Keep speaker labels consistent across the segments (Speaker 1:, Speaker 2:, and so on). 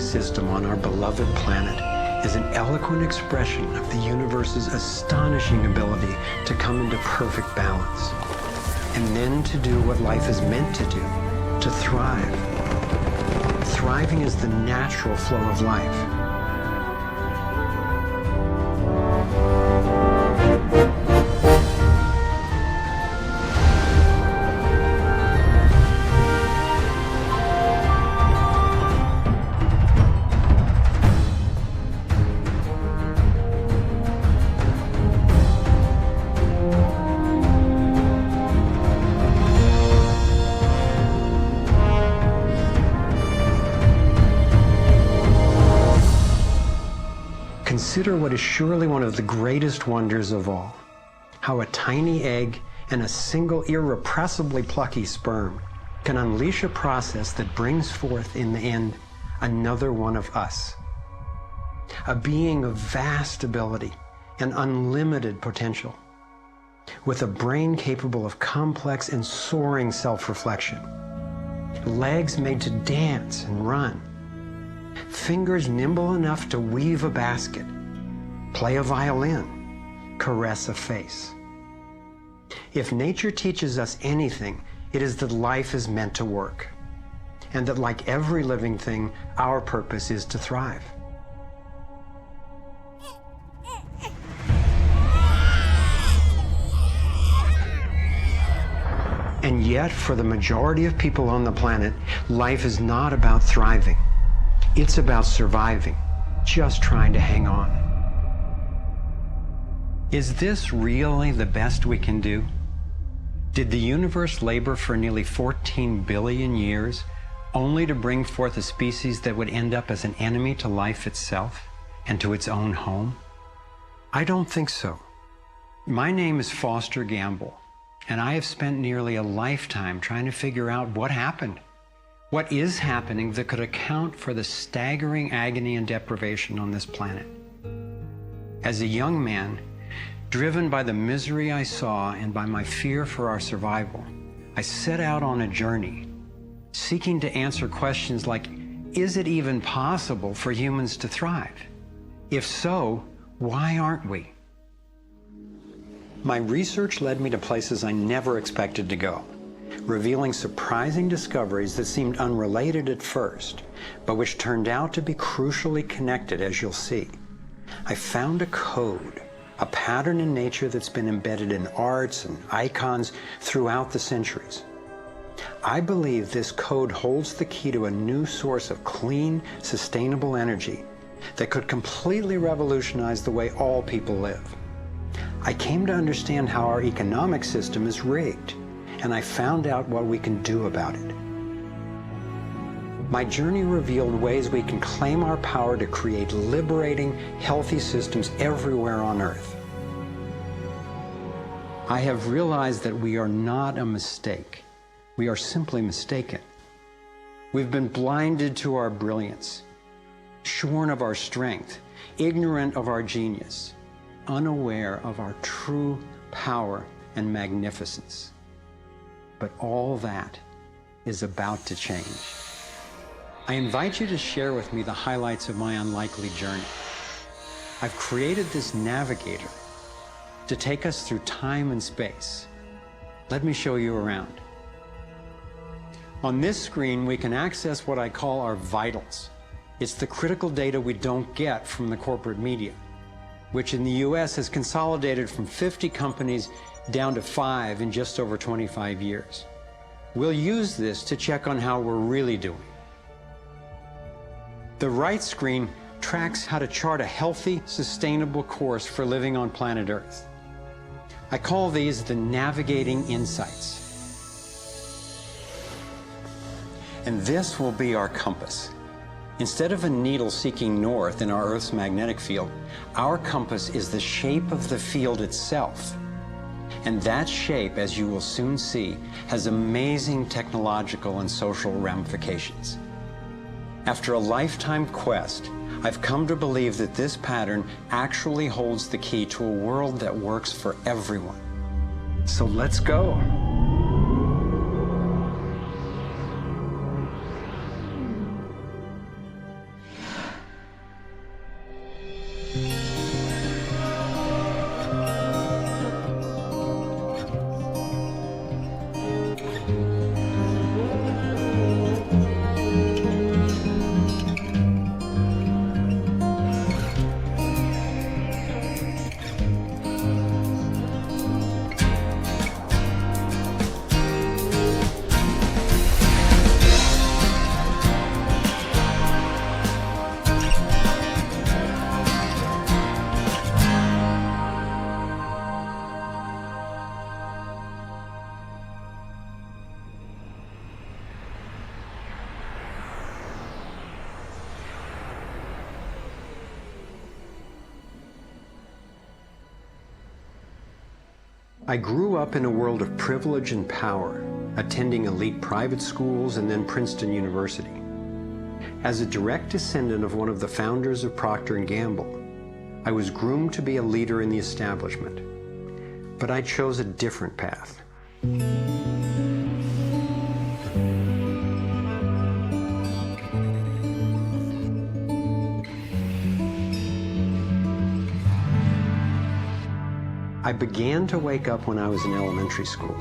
Speaker 1: system on our beloved planet is an eloquent expression of the universe's astonishing ability to come into perfect balance, and then to do what life is meant to do, to thrive. Thriving is the natural flow of life. Consider what is surely one of the greatest wonders of all, how a tiny egg and a single irrepressibly plucky sperm can unleash a process that brings forth in the end another one of us. A being of vast ability and unlimited potential, with a brain capable of complex and soaring self-reflection, legs made to dance and run, fingers nimble enough to weave a basket, play a violin, caress a face. If nature teaches us anything, it is that life is meant to work, and that like every living thing, our purpose is to thrive. And yet, for the majority of people on the planet, life is not about thriving. It's about surviving, just trying to hang on. Is this really the best we can do? Did the universe labor for nearly 14 billion years only to bring forth a species that would end up as an enemy to life itself and to its own home? I don't think so. My name is Foster Gamble, and I have spent nearly a lifetime trying to figure out what happened. What is happening that could account for the staggering agony and deprivation on this planet? As a young man, driven by the misery I saw and by my fear for our survival, I set out on a journey, seeking to answer questions like, is it even possible for humans to thrive? If so, why aren't we? My research led me to places I never expected to go, revealing surprising discoveries that seemed unrelated at first, but which turned out to be crucially connected, as you'll see. I found a code, a pattern in nature that's been embedded in arts and icons throughout the centuries. I believe this code holds the key to a new source of clean, sustainable energy that could completely revolutionize the way all people live. I came to understand how our economic system is rigged, and I found out what we can do about it. My journey revealed ways we can claim our power to create liberating, healthy systems everywhere on Earth. I have realized that we are not a mistake. We are simply mistaken. We've been blinded to our brilliance, shorn of our strength, ignorant of our genius, unaware of our true power and magnificence. But all that is about to change. I invite you to share with me the highlights of my unlikely journey. I've created this navigator to take us through time and space. Let me show you around. On this screen, we can access what I call our vitals. It's the critical data we don't get from the corporate media, which in the US has consolidated from 50 companies down to 5 in just over 25 years. We'll use this to check on how we're really doing. The right screen tracks how to chart a healthy, sustainable course for living on planet Earth. I call these the navigating insights. And this will be our compass. Instead of a needle seeking north in our Earth's magnetic field, our compass is the shape of the field itself. And that shape, as you will soon see, has amazing technological and social ramifications. After a lifetime quest, I've come to believe that this pattern actually holds the key to a world that works for everyone. So let's go. I grew up in a world of privilege and power, attending elite private schools and then Princeton University. As a direct descendant of one of the founders of Procter & Gamble, I was groomed to be a leader in the establishment. But I chose a different path. I began to wake up when I was in elementary school.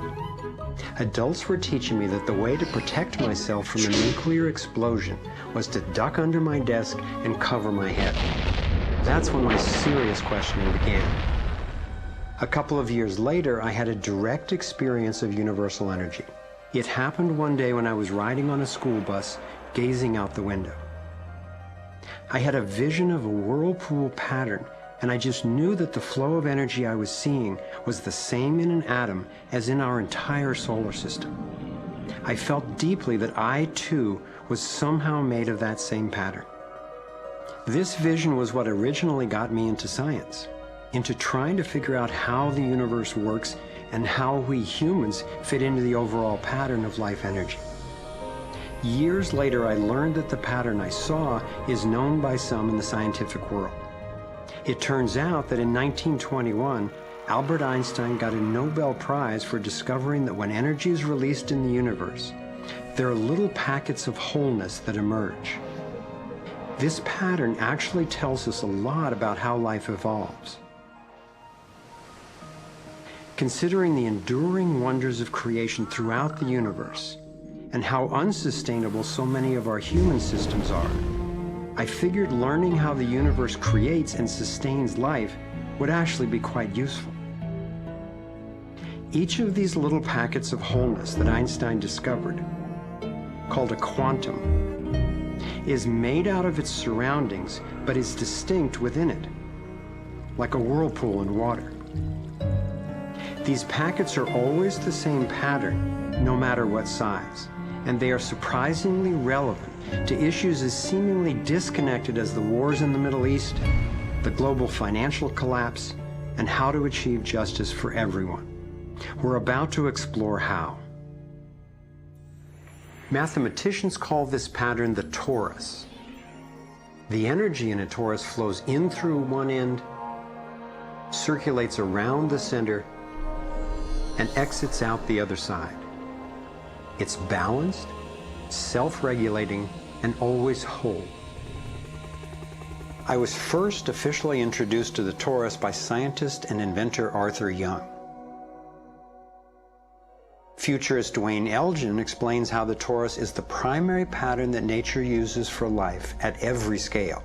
Speaker 1: Adults were teaching me that the way to protect myself from a nuclear explosion was to duck under my desk and cover my head. That's when my serious questioning began. A couple of years later, I had a direct experience of universal energy. It happened one day when I was riding on a school bus, gazing out the window. I had a vision of a whirlpool pattern, and I just knew that the flow of energy I was seeing was the same in an atom as in our entire solar system. I felt deeply that I, too, was somehow made of that same pattern. This vision was what originally got me into science, into trying to figure out how the universe works and how we humans fit into the overall pattern of life energy. Years later, I learned that the pattern I saw is known by some in the scientific world. It turns out that in 1921, Albert Einstein got a Nobel Prize for discovering that when energy is released in the universe, there are little packets of wholeness that emerge. This pattern actually tells us a lot about how life evolves. Considering the enduring wonders of creation throughout the universe and how unsustainable so many of our human systems are, I figured learning how the universe creates and sustains life would actually be quite useful. Each of these little packets of wholeness that Einstein discovered, called a quantum, is made out of its surroundings, but is distinct within it, like a whirlpool in water. These packets are always the same pattern, no matter what size, and they are surprisingly relevant to issues as seemingly disconnected as the wars in the Middle East, the global financial collapse, and how to achieve justice for everyone. We're about to explore how. Mathematicians call this pattern the torus. The energy in a torus flows in through one end, circulates around the center, and exits out the other side. It's balanced, self-regulating, and always whole. I was first officially introduced to the torus by scientist and inventor Arthur Young. Futurist Dwayne Elgin explains how the torus is the primary pattern that nature uses for life at every scale.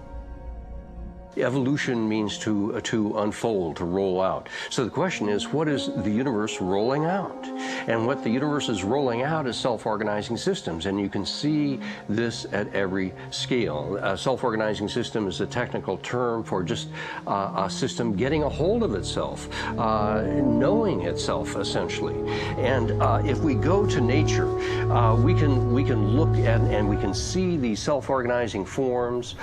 Speaker 2: Evolution means to unfold, to roll out. So the question is, what is the universe rolling out? And what the universe is rolling out is self-organizing systems, and you can see this at every scale. A self-organizing system is a technical term for just a system getting a hold of itself, knowing itself, essentially. And if we go to nature, we can look at and we can see these self-organizing forms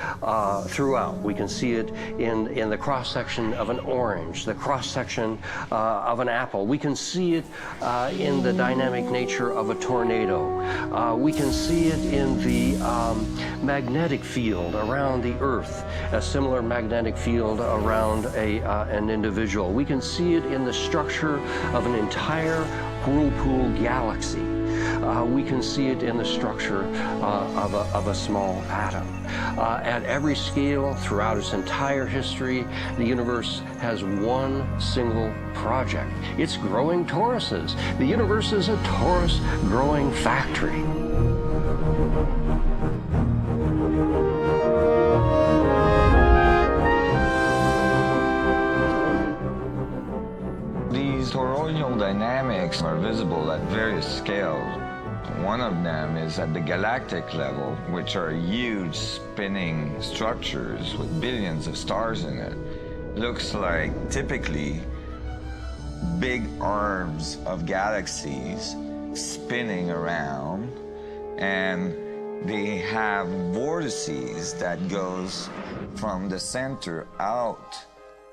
Speaker 2: throughout. We can see it in the cross-section of an orange, the cross-section of an apple. We can see it in the dynamic nature of a tornado. We can see it in the magnetic field around the Earth, a similar magnetic field around an individual. We can see it in the structure of an entire whirlpool galaxy. We can see it in the structure of a small atom. At every scale, throughout its entire history, the universe has one single project. It's growing toruses. The universe is a torus growing factory.
Speaker 3: These toroidal dynamics are visible at various scales. One of them is at the galactic level, which are huge spinning structures with billions of stars in it. Looks like typically big arms of galaxies spinning around, and they have vortices that goes from the center out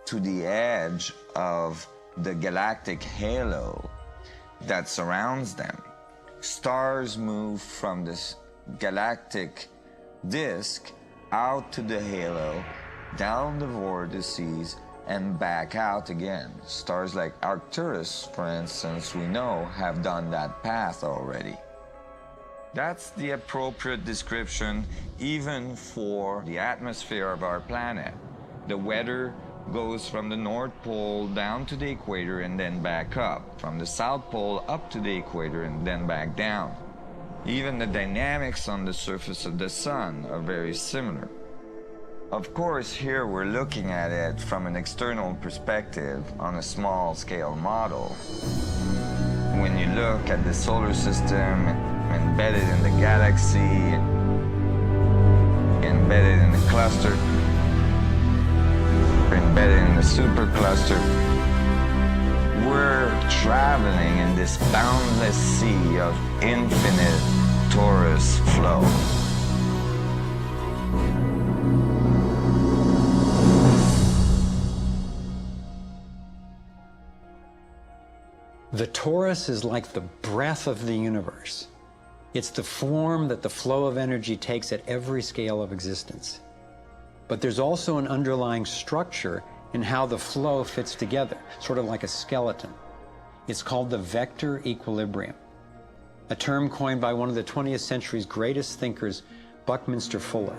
Speaker 3: to the edge of the galactic halo that surrounds them. Stars move from this galactic disk out to the halo, down the vortices, and back out again. Stars like Arcturus, for instance, we know have done that path already. That's the appropriate description even for the atmosphere of our planet. The weather goes from the North Pole down to the equator and then back up, from the South Pole up to the equator and then back down. Even the dynamics on the surface of the sun are very similar. Of course, here we're looking at it from an external perspective on a small scale model. When you look at the solar system embedded in the galaxy, embedded in the cluster, embedded in the supercluster, we're traveling in this boundless sea of infinite torus flow.
Speaker 1: The torus is like the breath of the universe. It's the form that the flow of energy takes at every scale of existence. But there's also an underlying structure in how the flow fits together, sort of like a skeleton. It's called the vector equilibrium, a term coined by one of the 20th century's greatest thinkers, Buckminster Fuller.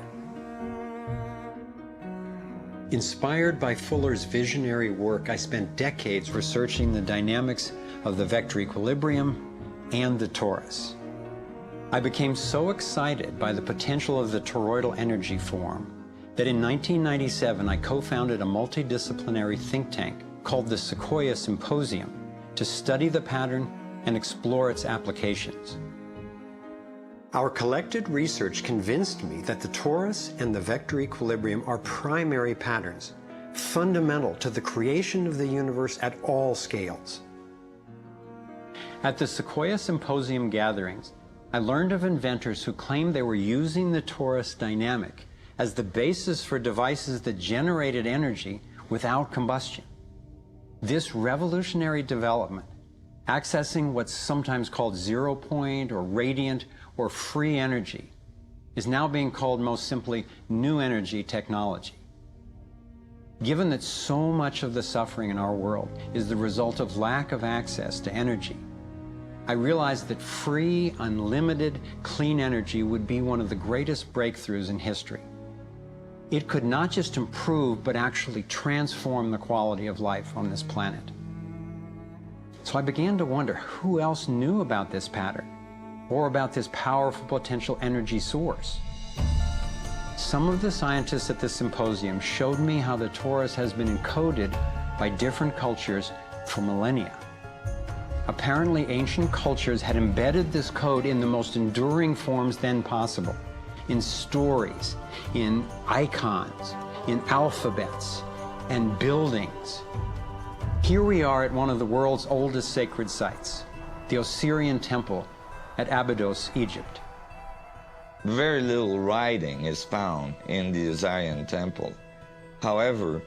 Speaker 1: Inspired by Fuller's visionary work, I spent decades researching the dynamics of the vector equilibrium and the torus. I became so excited by the potential of the toroidal energy form that in 1997 I co-founded a multidisciplinary think tank called the Sequoia Symposium to study the pattern and explore its applications. Our collected research convinced me that the torus and the vector equilibrium are primary patterns, fundamental to the creation of the universe at all scales. At the Sequoia Symposium gatherings, I learned of inventors who claimed they were using the torus dynamic as the basis for devices that generated energy without combustion. This revolutionary development, accessing what's sometimes called zero point or radiant or free energy, is now being called most simply new energy technology. Given that so much of the suffering in our world is the result of lack of access to energy, I realized that free, unlimited, clean energy would be one of the greatest breakthroughs in history. It could not just improve, but actually transform the quality of life on this planet. So I began to wonder who else knew about this pattern or about this powerful potential energy source. Some of the scientists at the symposium showed me how the torus has been encoded by different cultures for millennia. Apparently, ancient cultures had embedded this code in the most enduring forms then possible, in stories, in icons, in alphabets, and buildings. Here we are at one of the world's oldest sacred sites, the Osirian Temple at Abydos, Egypt.
Speaker 3: Very little writing is found in the Osirian Temple. However,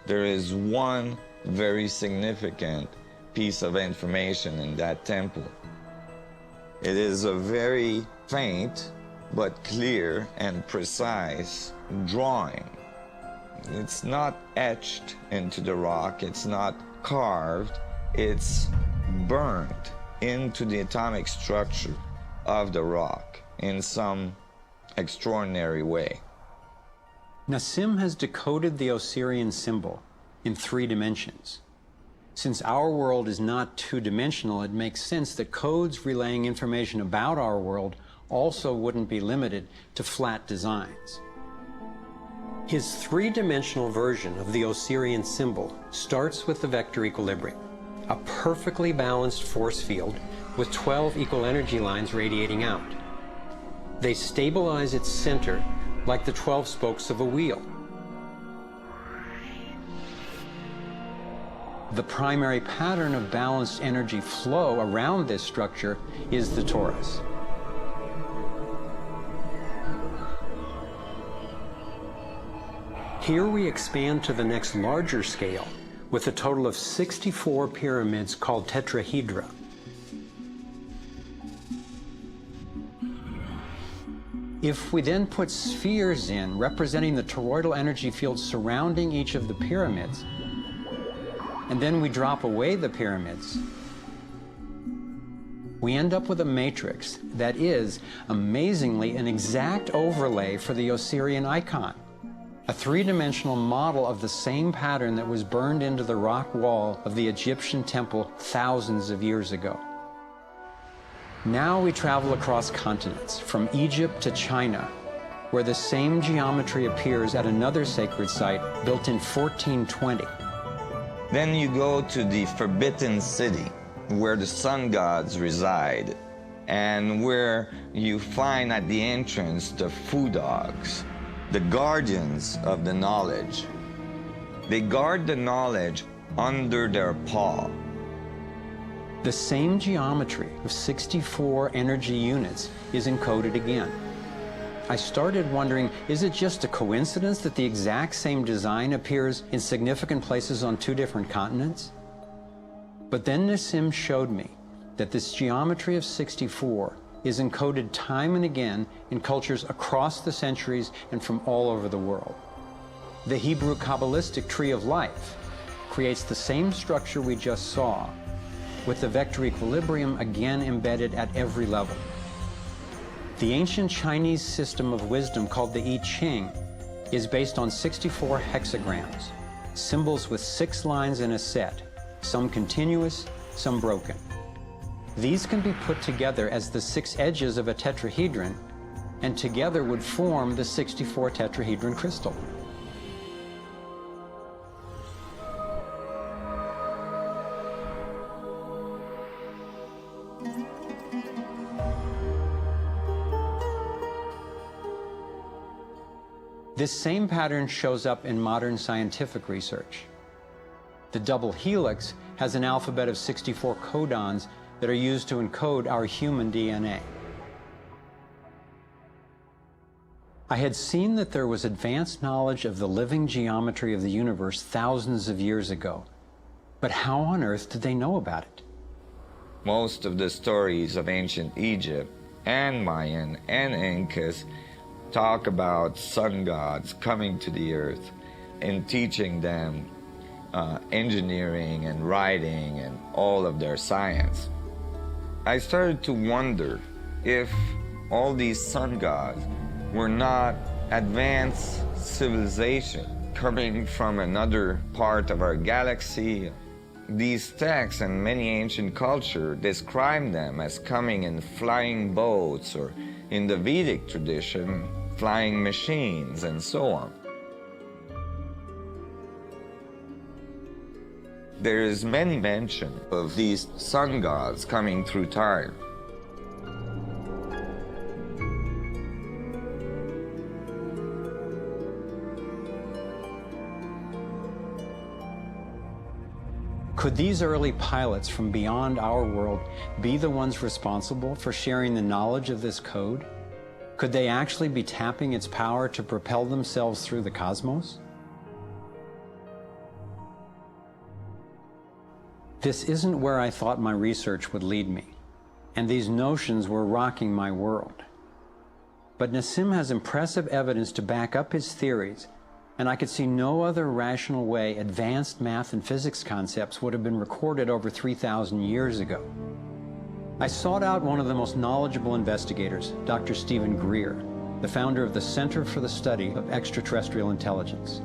Speaker 3: there is one very significant piece of information in that temple. It is a very faint but clear and precise drawing. It's not etched into the rock, it's not carved, it's burnt into the atomic structure of the rock in some extraordinary way.
Speaker 1: Nassim has decoded the Osirian symbol in 3 dimensions. Since our world is not two-dimensional, it makes sense that codes relaying information about our world also wouldn't be limited to flat designs. His 3-dimensional version of the Osirian symbol starts with the vector equilibrium, a perfectly balanced force field with 12 equal energy lines radiating out. They stabilize its center like the 12 spokes of a wheel. The primary pattern of balanced energy flow around this structure is the torus. Here we expand to the next larger scale, with a total of 64 pyramids called tetrahedra. If we then put spheres in, representing the toroidal energy field surrounding each of the pyramids, and then we drop away the pyramids, we end up with a matrix that is, amazingly, an exact overlay for the Osirian icon, a three-dimensional model of the same pattern that was burned into the rock wall of the Egyptian temple thousands of years ago. Now we travel across continents, from Egypt to China, where the same geometry appears at another sacred site built in 1420.
Speaker 3: Then you go to the Forbidden City, where the sun gods reside, and where you find at the entrance the food dogs, the guardians of the knowledge. They guard the knowledge under their paw.
Speaker 1: The same geometry of 64 energy units is encoded again. I started wondering, is it just a coincidence that the exact same design appears in significant places on two different continents? But then Nassim showed me that this geometry of 64 is encoded time and again in cultures across the centuries and from all over the world. The Hebrew Kabbalistic tree of life creates the same structure we just saw, with the vector equilibrium again embedded at every level. The ancient Chinese system of wisdom called the I Ching is based on 64 hexagrams, symbols with 6 lines in a set, some continuous, some broken. These can be put together as the 6 edges of a tetrahedron, and together would form the 64 tetrahedron crystal. This same pattern shows up in modern scientific research. The double helix has an alphabet of 64 codons that are used to encode our human DNA. I had seen that there was advanced knowledge of the living geometry of the universe thousands of years ago, but how on earth did they know about it?
Speaker 3: Most of the stories of ancient Egypt and Mayan and Incas talk about sun gods coming to the earth and teaching them engineering and writing and all of their science. I started to wonder if all these sun gods were not advanced civilization coming from another part of our galaxy. These texts and many ancient cultures describe them as coming in flying boats, or in the Vedic tradition, flying machines, and so on. There is many mention of these sun gods coming through time.
Speaker 1: Could these early pilots from beyond our world be the ones responsible for sharing the knowledge of this code? Could they actually be tapping its power to propel themselves through the cosmos? This isn't where I thought my research would lead me, and these notions were rocking my world. But Nassim has impressive evidence to back up his theories, and I could see no other rational way advanced math and physics concepts would have been recorded over 3,000 years ago. I sought out one of the most knowledgeable investigators, Dr. Stephen Greer, the founder of the Center for the Study of Extraterrestrial Intelligence.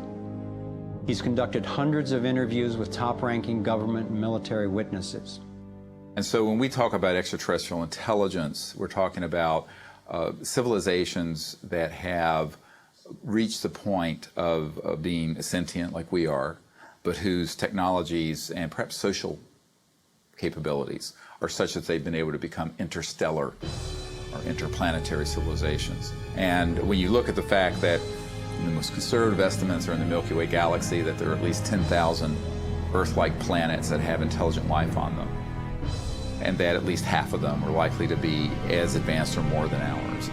Speaker 1: He's conducted hundreds of interviews with top-ranking government and military witnesses.
Speaker 4: And so when we talk about extraterrestrial intelligence, we're talking about civilizations that have reached the point of being sentient like we are, but whose technologies and perhaps social capabilities are such that they've been able to become interstellar or interplanetary civilizations. And when you look at the fact that the most conservative estimates are in the Milky Way galaxy that there are at least 10,000 Earth-like planets that have intelligent life on them, and that at least half of them are likely to be as advanced or more than ours,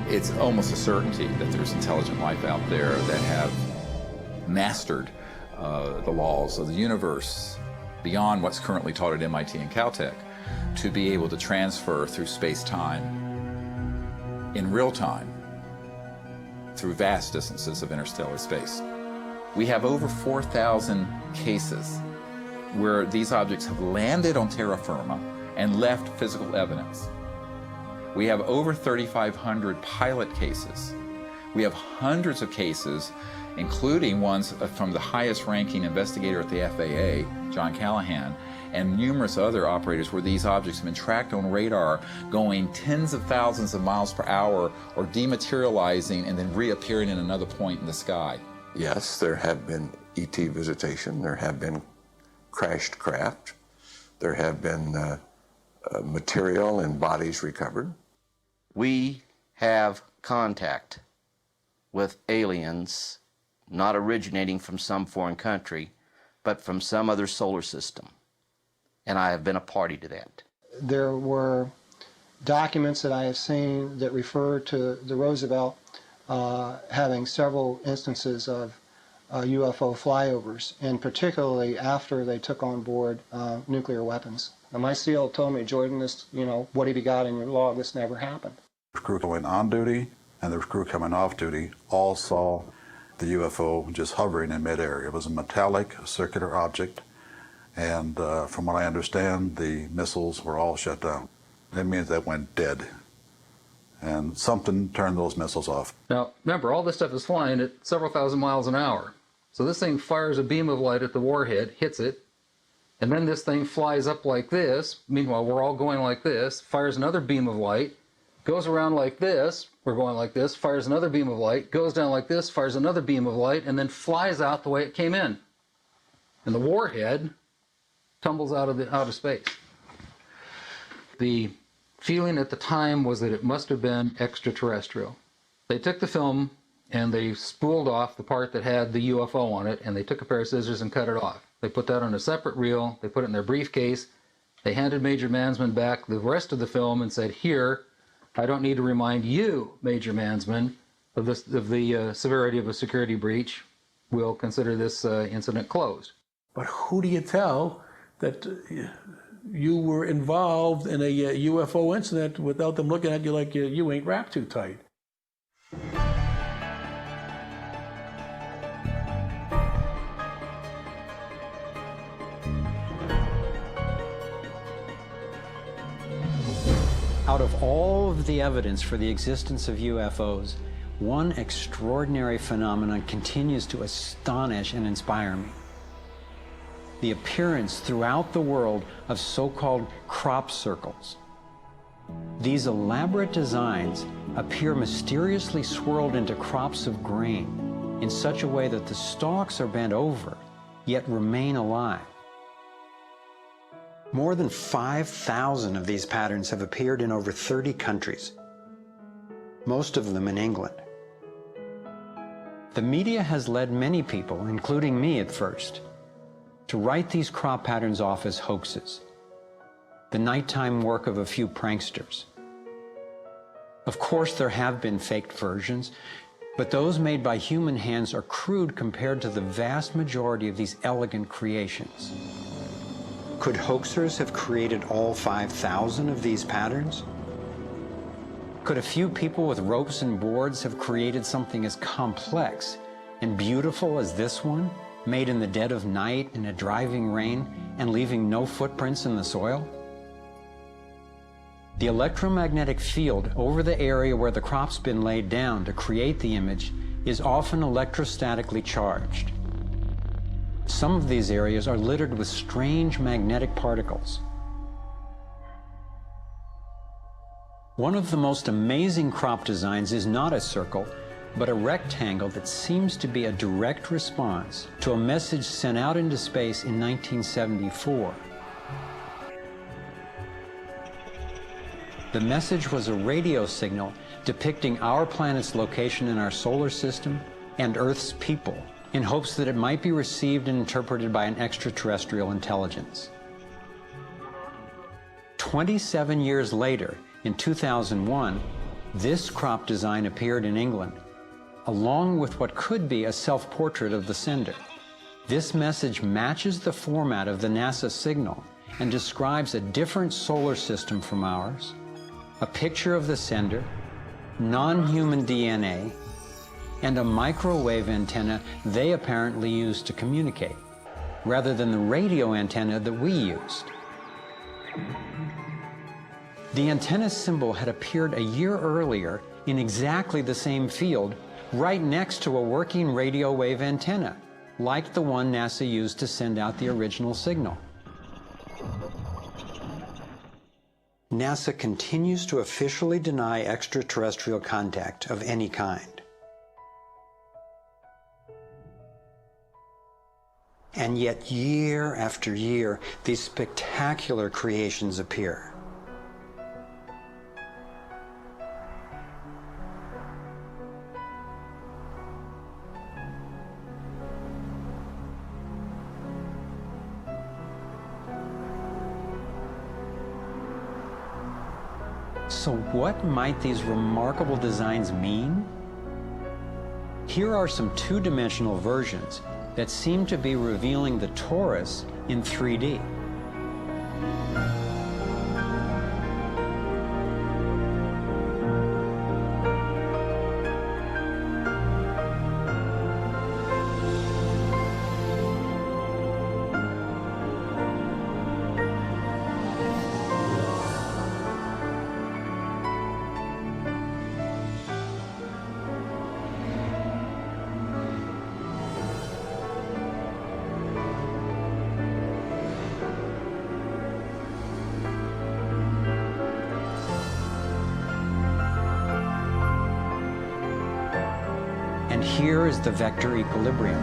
Speaker 4: it's almost a certainty that there's intelligent life out there that have mastered the laws of the universe beyond what's currently taught at MIT and Caltech to be able to transfer through space-time in real time through vast distances of interstellar space. We have over 4,000 cases where these objects have landed on terra firma and left physical evidence. We have over 3,500 pilot cases. We have hundreds of cases, including ones from the highest ranking investigator at the FAA, John Callahan, and numerous other operators where these objects have been tracked on radar going tens of thousands of miles per hour or dematerializing and then reappearing in another point in the sky.
Speaker 5: Yes, there have been ET visitation, there have been crashed craft, there have been material and bodies recovered.
Speaker 6: We have contact with aliens not originating from some foreign country, but from some other solar system. And I have been a party to that.
Speaker 7: There were documents that I have seen that refer to the Roosevelt having several instances of UFO flyovers, and particularly after they took on board nuclear weapons. And my SEAL told me, Jordan, this, what have you got in your log? This never happened.
Speaker 8: The crew going on duty and the crew coming off duty all saw the UFO just hovering in midair. It was a metallic circular object, and from what I understand, the missiles were all shut down. That means they went dead, and something turned those missiles off.
Speaker 9: Now, remember, all this stuff is flying at several thousand miles an hour. So this thing fires a beam of light at the warhead, hits it, and then this thing flies up like this. Meanwhile, we're all going like this, fires another beam of light, goes around like this, we're going like this, fires another beam of light, goes down like this, fires another beam of light, and then flies out the way it came in. And the warhead tumbles out of space. The feeling at the time was that it must have been extraterrestrial. They took the film and they spooled off the part that had the UFO on it, and they took a pair of scissors and cut it off. They put that on a separate reel, they put it in their briefcase, they handed Major Mansman back the rest of the film and said, here, I don't need to remind you, Major Mansman, of the severity of a security breach. We'll consider this incident closed.
Speaker 10: But who do you tell that you were involved in a UFO incident without them looking at you like you ain't wrapped too tight?
Speaker 1: Out of all of the evidence for the existence of UFOs, one extraordinary phenomenon continues to astonish and inspire me. The appearance throughout the world of so-called crop circles. These elaborate designs appear mysteriously swirled into crops of grain in such a way that the stalks are bent over, yet remain alive. More than 5,000 of these patterns have appeared in over 30 countries, most of them in England. The media has led many people, including me at first, to write these crop patterns off as hoaxes, the nighttime work of a few pranksters. Of course, there have been faked versions, but those made by human hands are crude compared to the vast majority of these elegant creations. Could hoaxers have created all 5,000 of these patterns? Could a few people with ropes and boards have created something as complex and beautiful as this one, made in the dead of night in a driving rain and leaving no footprints in the soil? The electromagnetic field over the area where the crop's been laid down to create the image is often electrostatically charged. Some of these areas are littered with strange magnetic particles. One of the most amazing crop designs is not a circle, but a rectangle that seems to be a direct response to a message sent out into space in 1974. The message was a radio signal depicting our planet's location in our solar system and Earth's people, in hopes that it might be received and interpreted by an extraterrestrial intelligence. 27 years later, in 2001, this crop design appeared in England, along with what could be a self-portrait of the sender. This message matches the format of the NASA signal and describes a different solar system from ours, a picture of the sender, non-human DNA, and a microwave antenna they apparently used to communicate, rather than the radio antenna that we used. The antenna symbol had appeared a year earlier in exactly the same field, right next to a working radio wave antenna, like the one NASA used to send out the original signal. NASA continues to officially deny extraterrestrial contact of any kind. And yet, year after year, these spectacular creations appear. So what might these remarkable designs mean? Here are some two-dimensional versions that seem to be revealing the torus in 3D. And here is the vector equilibrium.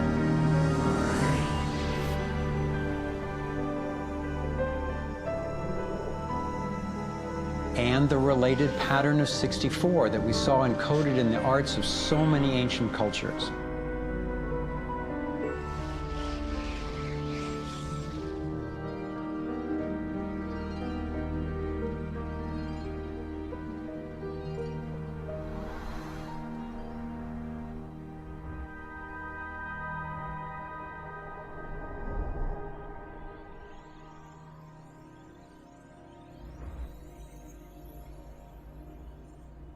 Speaker 1: And the related pattern of 64 that we saw encoded in the arts of so many ancient cultures.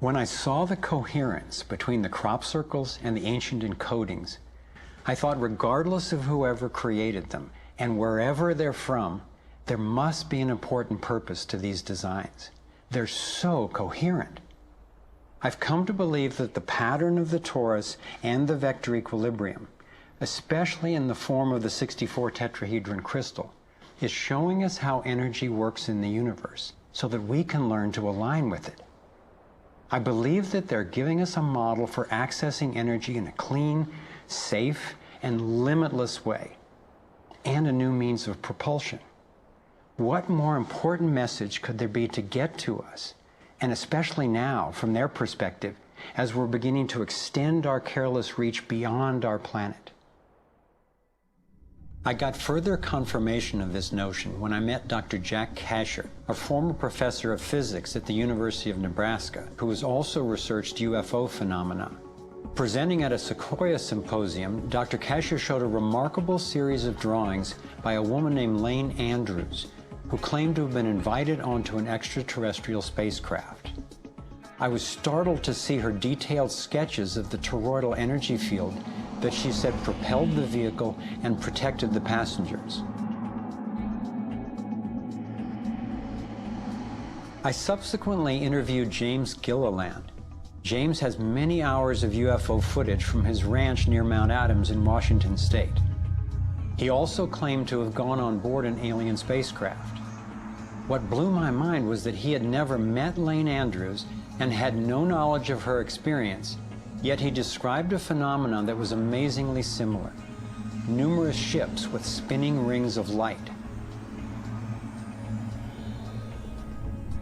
Speaker 1: When I saw the coherence between the crop circles and the ancient encodings, I thought regardless of whoever created them and wherever they're from, there must be an important purpose to these designs. They're so coherent. I've come to believe that the pattern of the torus and the vector equilibrium, especially in the form of the 64 tetrahedron crystal, is showing us how energy works in the universe so that we can learn to align with it. I believe that they're giving us a model for accessing energy in a clean, safe, and limitless way, and a new means of propulsion. What more important message could there be to get to us, and especially now, from their perspective, as we're beginning to extend our careless reach beyond our planet? I got further confirmation of this notion when I met Dr. Jack Kasher, a former professor of physics at the University of Nebraska, who has also researched UFO phenomena. Presenting at a Sequoia symposium, Dr. Kasher showed a remarkable series of drawings by a woman named Lane Andrews, who claimed to have been invited onto an extraterrestrial spacecraft. I was startled to see her detailed sketches of the toroidal energy field that she said propelled the vehicle and protected the passengers. I subsequently interviewed James Gilliland. James has many hours of UFO footage from his ranch near Mount Adams in Washington state. He also claimed to have gone on board an alien spacecraft. What blew my mind was that he had never met Lane Andrews and had no knowledge of her experience, yet he described a phenomenon that was amazingly similar: numerous ships with spinning rings of light.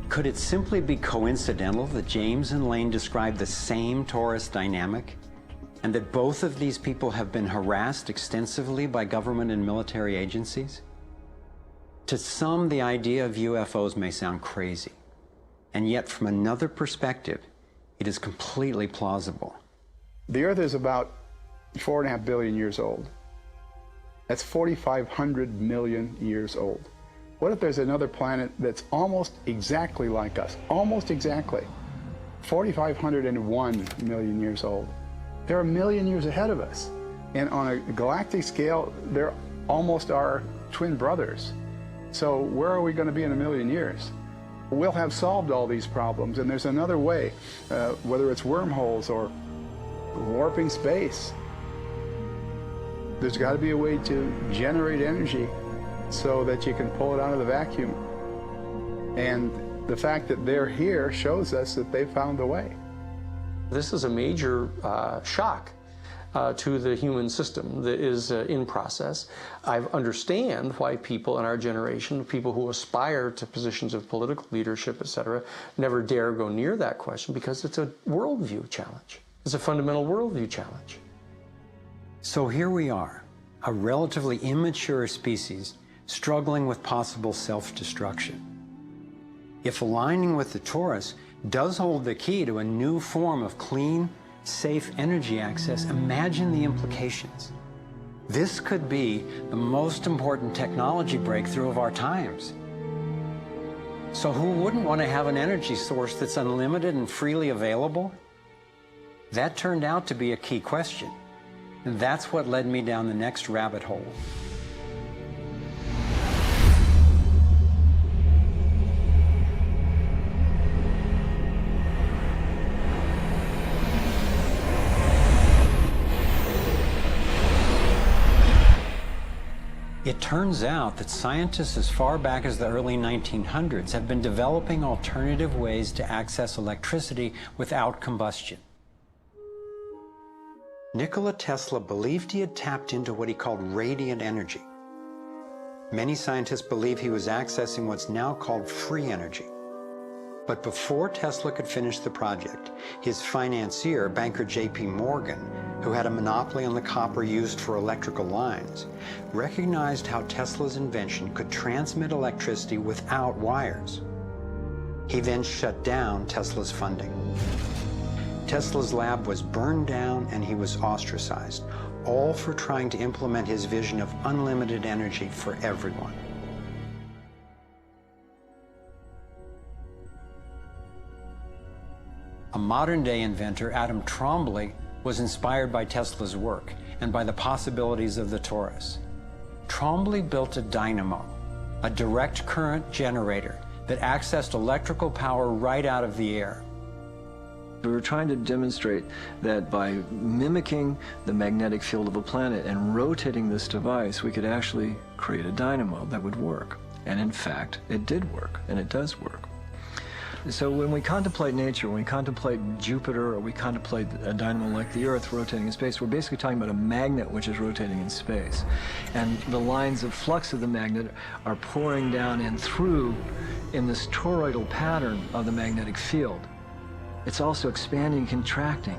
Speaker 1: Could it simply be coincidental that James and Lane described the same torus dynamic, and that both of these people have been harassed extensively by government and military agencies? To some, the idea of UFOs may sound crazy, and yet from another perspective, it is completely plausible.
Speaker 11: The Earth is about 4.5 billion years old. That's 4,500 million years old. What if there's another planet that's almost exactly like us? Almost exactly. 4,501 million years old. They're a million years ahead of us. And on a galactic scale, they're almost our twin brothers. So where are we going to be in a million years? We'll have solved all these problems, and there's another way, whether it's wormholes or warping space. There's got to be a way to generate energy so that you can pull it out of the vacuum. And the fact that they're here shows us that they found a way.
Speaker 12: This is a major shock to the human system that is in process. I understand why people in our generation, people who aspire to positions of political leadership, etc., never dare go near that question, because it's a worldview challenge. It's a fundamental worldview challenge.
Speaker 1: So here we are, a relatively immature species struggling with possible self-destruction. If aligning with the torus does hold the key to a new form of clean, safe energy access, imagine the implications. This could be the most important technology breakthrough of our times. So who wouldn't want to have an energy source that's unlimited and freely available? That turned out to be a key question. And that's what led me down the next rabbit hole. It turns out that scientists as far back as the early 1900s have been developing alternative ways to access electricity without combustion. Nikola Tesla believed he had tapped into what he called radiant energy. Many scientists believe he was accessing what's now called free energy. But before Tesla could finish the project, his financier, banker J.P. Morgan, who had a monopoly on the copper used for electrical lines, recognized how Tesla's invention could transmit electricity without wires. He then shut down Tesla's funding. Tesla's lab was burned down and he was ostracized, all for trying to implement his vision of unlimited energy for everyone. A modern-day inventor, Adam Trombley, was inspired by Tesla's work and by the possibilities of the torus. Trombley built a dynamo, a direct current generator that accessed electrical power right out of the air.
Speaker 13: We were trying to demonstrate that by mimicking the magnetic field of a planet and rotating this device, we could actually create a dynamo that would work. And in fact, it did work, and it does work. So when we contemplate nature, when we contemplate Jupiter, or we contemplate a dynamo like the Earth rotating in space, we're basically talking about a magnet which is rotating in space. And the lines of flux of the magnet are pouring down and through in this toroidal pattern of the magnetic field. It's also expanding and contracting.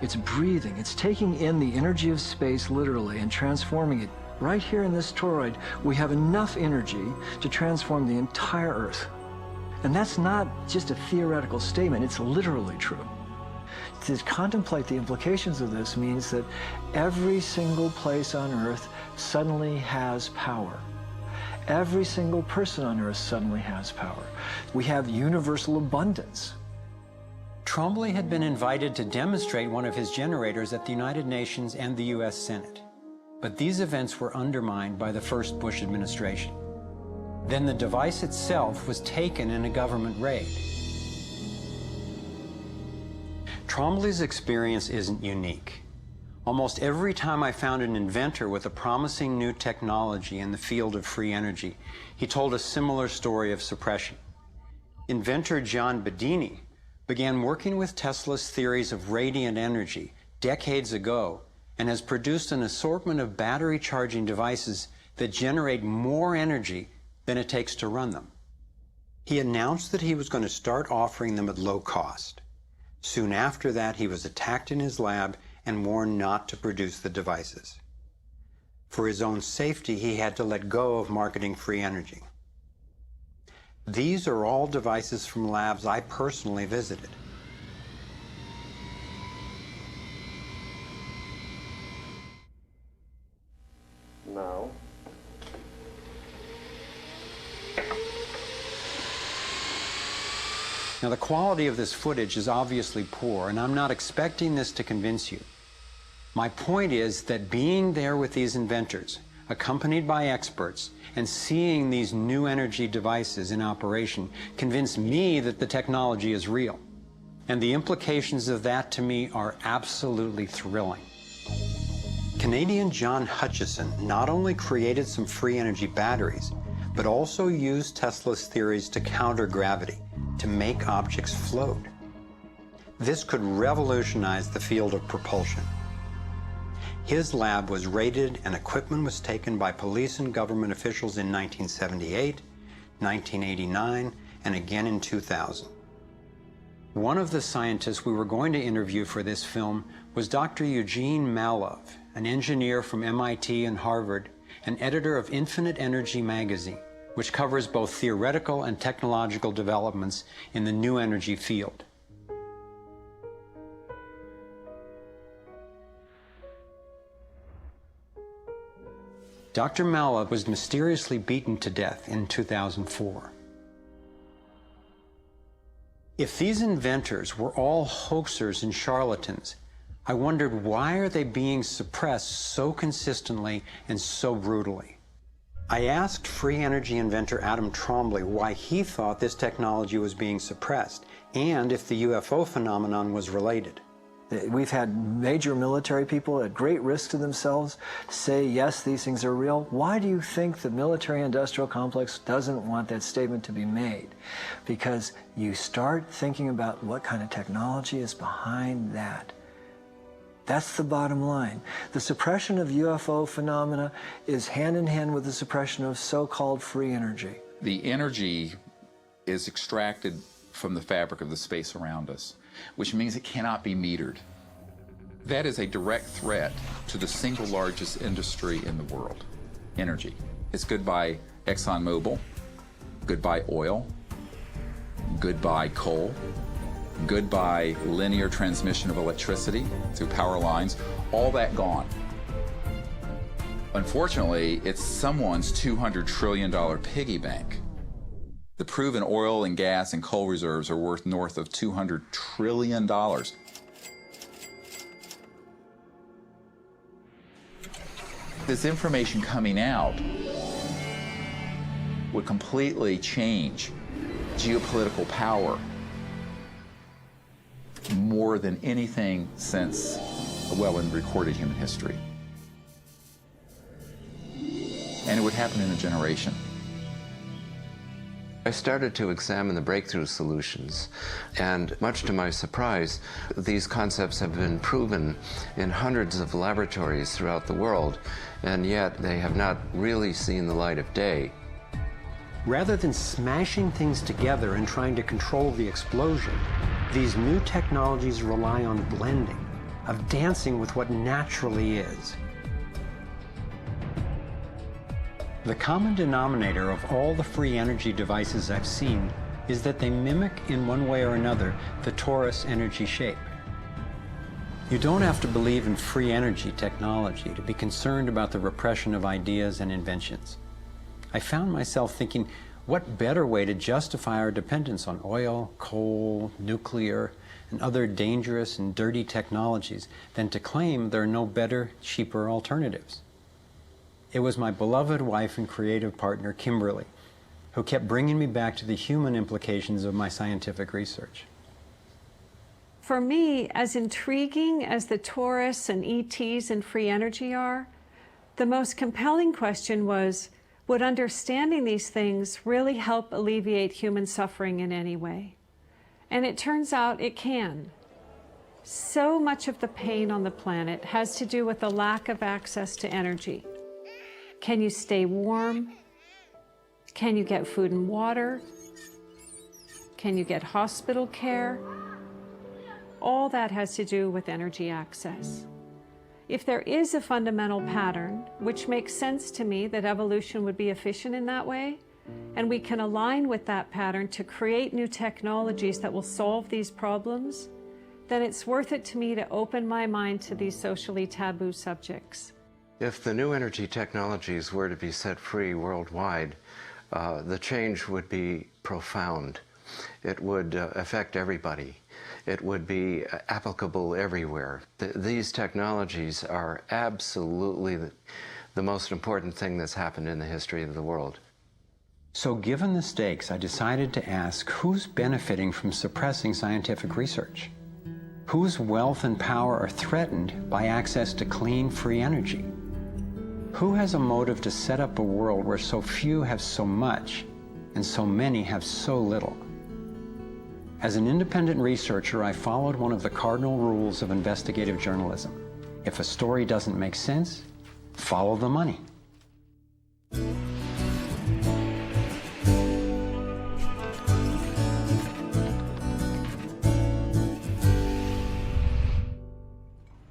Speaker 13: It's breathing. It's taking in the energy of space literally and transforming it. Right here in this toroid, we have enough energy to transform the entire Earth. And that's not just a theoretical statement, it's literally true. To contemplate the implications of this means that every single place on Earth suddenly has power. Every single person on Earth suddenly has power. We have universal abundance.
Speaker 1: Trombley had been invited to demonstrate one of his generators at the United Nations and the U.S. Senate. But these events were undermined by the first Bush administration. Then the device itself was taken in a government raid. Trombley's experience isn't unique. Almost every time I found an inventor with a promising new technology in the field of free energy, he told a similar story of suppression. Inventor John Bedini began working with Tesla's theories of radiant energy decades ago and has produced an assortment of battery charging devices that generate more energy than it takes to run them. He announced that he was going to start offering them at low cost. Soon after that, he was attacked in his lab and warned not to produce the devices. For his own safety, he had to let go of marketing free energy. These are all devices from labs I personally visited.
Speaker 14: Now,
Speaker 1: Now, the quality of this footage is obviously poor, and I'm not expecting this to convince you. My point is that being there with these inventors, accompanied by experts, and seeing these new energy devices in operation convinced me that the technology is real. And the implications of that to me are absolutely thrilling. Canadian John Hutchison not only created some free energy batteries, but also used Tesla's theories to counter gravity, to make objects float. This could revolutionize the field of propulsion. His lab was raided and equipment was taken by police and government officials in 1978, 1989, and again in 2000. One of the scientists we were going to interview for this film was Dr. Eugene Malov, an engineer from MIT and Harvard, and editor of Infinite Energy magazine, which covers both theoretical and technological developments in the new energy field. Dr. Malov was mysteriously beaten to death in 2004. If these inventors were all hoaxers and charlatans, I wondered, why are they being suppressed so consistently and so brutally? I asked free energy inventor Adam Trombley why he thought this technology was being suppressed, and if the UFO phenomenon was related.
Speaker 13: We've had major military people at great risk to themselves say, yes, these things are real. Why do you think the military-industrial complex doesn't want that statement to be made? Because you start thinking about what kind of technology is behind that. That's the bottom line. The suppression of UFO phenomena is hand in hand with the suppression of so-called free energy.
Speaker 4: The energy is extracted from the fabric of the space around us, which means it cannot be metered. That is a direct threat to the single largest industry in the world, energy. It's goodbye ExxonMobil, goodbye oil, goodbye coal, goodbye linear transmission of electricity through power lines, all that gone. Unfortunately, it's someone's $200 trillion piggy bank. The proven oil and gas and coal reserves are worth north of $200 trillion. This information coming out would completely change geopolitical power more than anything since, well, in recorded human history. And it would happen in a generation.
Speaker 14: I started to examine the breakthrough solutions, and much to my surprise, these concepts have been proven in hundreds of laboratories throughout the world, and yet they have not really seen the light of day.
Speaker 1: Rather than smashing things together and trying to control the explosion, these new technologies rely on blending, of dancing with what naturally is. The common denominator of all the free energy devices I've seen is that they mimic in one way or another the torus energy shape. You don't have to believe in free energy technology to be concerned about the repression of ideas and inventions. I found myself thinking, what better way to justify our dependence on oil, coal, nuclear, and other dangerous and dirty technologies than to claim there are no better, cheaper alternatives? It was my beloved wife and creative partner, Kimberly, who kept bringing me back to the human implications of my scientific research.
Speaker 15: For me, as intriguing as the torus and ETs and free energy are, the most compelling question was, would understanding these things really help alleviate human suffering in any way? And it turns out it can. So much of the pain on the planet has to do with the lack of access to energy. Can you stay warm? Can you get food and water? Can you get hospital care? All that has to do with energy access. If there is a fundamental pattern, which makes sense to me that evolution would be efficient in that way, and we can align with that pattern to create new technologies that will solve these problems, then it's worth it to me to open my mind to these socially taboo subjects.
Speaker 14: If the new energy technologies were to be set free worldwide, the change would be profound. it would affect everybody. It would be applicable everywhere. These technologies are absolutely the most important thing that's happened in the history of the world.
Speaker 1: So given the stakes, I decided to ask who's benefiting from suppressing scientific research? Whose wealth and power are threatened by access to clean, free energy? Who has a motive to set up a world where so few have so much and so many have so little? As an independent researcher, I followed one of the cardinal rules of investigative journalism. If a story doesn't make sense, follow the money.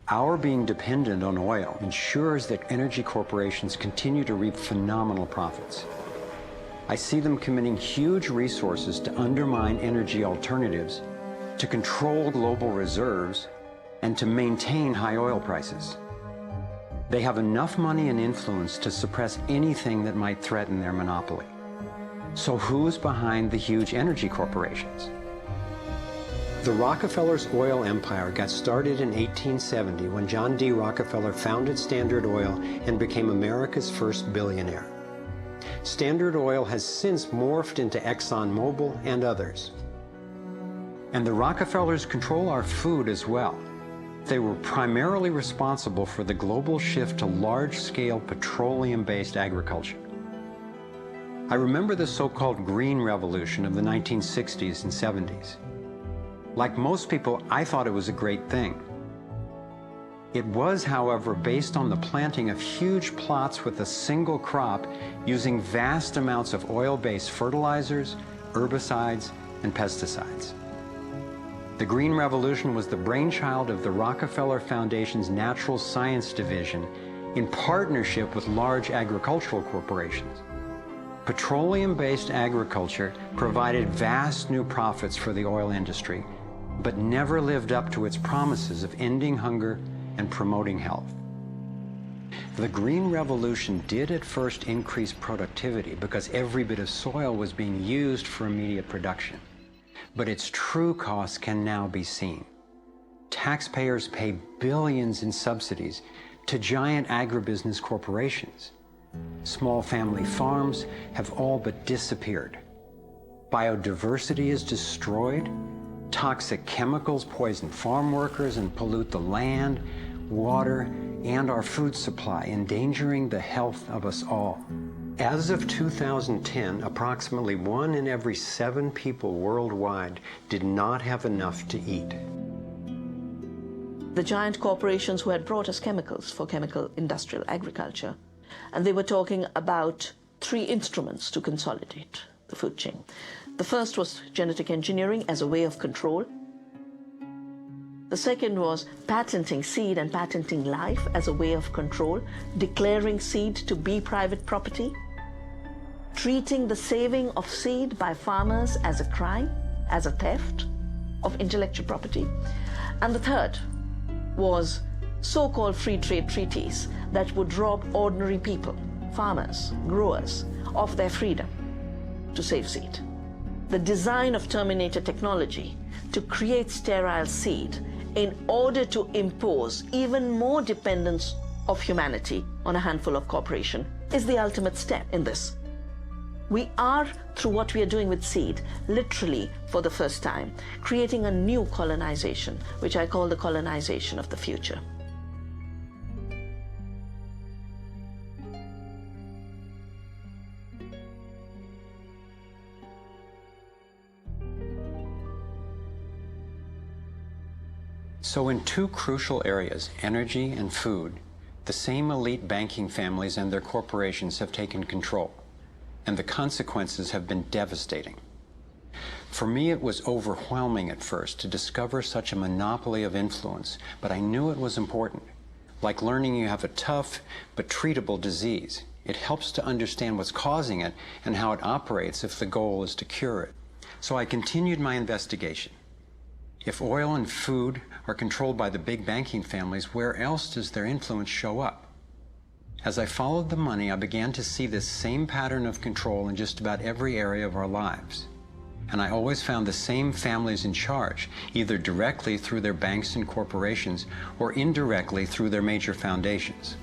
Speaker 1: Our being dependent on oil ensures that energy corporations continue to reap phenomenal profits. I see them committing huge resources to undermine energy alternatives, to control global reserves, and to maintain high oil prices. They have enough money and influence to suppress anything that might threaten their monopoly. So who's behind the huge energy corporations? The Rockefellers' oil empire got started in 1870 when John D. Rockefeller founded Standard Oil and became America's first billionaire. Standard Oil has since morphed into ExxonMobil and others. And the Rockefellers control our food as well. They were primarily responsible for the global shift to large-scale petroleum-based agriculture. I remember the so-called Green Revolution of the 1960s and 70s. Like most people, I thought it was a great thing. It was, however, based on the planting of huge plots with a single crop using vast amounts of oil-based fertilizers, herbicides, and pesticides. The Green Revolution was the brainchild of the Rockefeller Foundation's Natural Science Division in partnership with large agricultural corporations. Petroleum-based agriculture provided vast new profits for the oil industry, but never lived up to its promises of ending hunger and promoting health. The Green Revolution did at first increase productivity because every bit of soil was being used for immediate production. But its true costs can now be seen. Taxpayers pay billions in subsidies to giant agribusiness corporations. Small family farms have all but disappeared. Biodiversity is destroyed. Toxic chemicals poison farm workers and pollute the land, water, and our food supply, endangering the health of us all. As of 2010, approximately 1 in every 7 people worldwide did not have enough to eat.
Speaker 16: The giant corporations who had brought us chemicals for chemical industrial agriculture, and they were talking about 3 instruments to consolidate the food chain. The first was genetic engineering as a way of control. The second was patenting seed and patenting life as a way of control, declaring seed to be private property, treating the saving of seed by farmers as a crime, as a theft of intellectual property. And the third was so-called free trade treaties that would rob ordinary people, farmers, growers, of their freedom to save seed. The design of Terminator technology to create sterile seed in order to impose even more dependence of humanity on a handful of corporations is the ultimate step in this. We are, through what we are doing with seed, literally for the first time, creating a new colonization, which I call the colonization of the future.
Speaker 1: So in 2 crucial areas, energy and food, the same elite banking families and their corporations have taken control, and the consequences have been devastating. For me, it was overwhelming at first to discover such a monopoly of influence, but I knew it was important. Like learning you have a tough but treatable disease. It helps to understand what's causing it and how it operates if the goal is to cure it. So I continued my investigation. If oil and food are controlled by the big banking families, where else does their influence show up? As I followed the money, I began to see this same pattern of control in just about every area of our lives. and I always found the same families in charge, either directly through their banks and corporations or indirectly through their major foundations.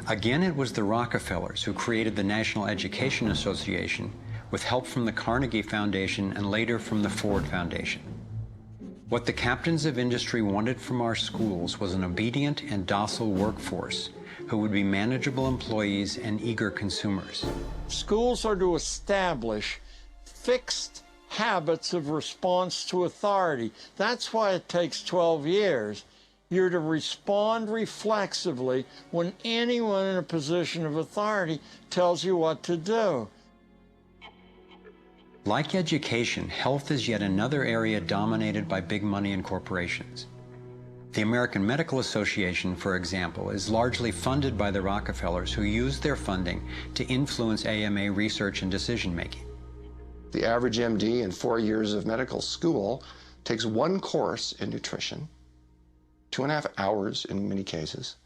Speaker 1: Again, it was the Rockefellers who created the National Education Association with help from the Carnegie Foundation and later from the Ford Foundation. What the captains of industry wanted from our schools was an obedient and docile workforce who would be manageable employees and eager consumers.
Speaker 17: Schools are to establish fixed habits of response to authority. That's why it takes 12 years. You're to respond reflexively when anyone in a position of authority tells you what to do.
Speaker 1: Like education, health is yet another area dominated by big money and corporations. The American Medical Association, for example, is largely funded by the Rockefellers, who use their funding to influence AMA research and decision-making.
Speaker 18: The average MD in 4 years of medical school takes one course in nutrition, 2.5 hours in many cases,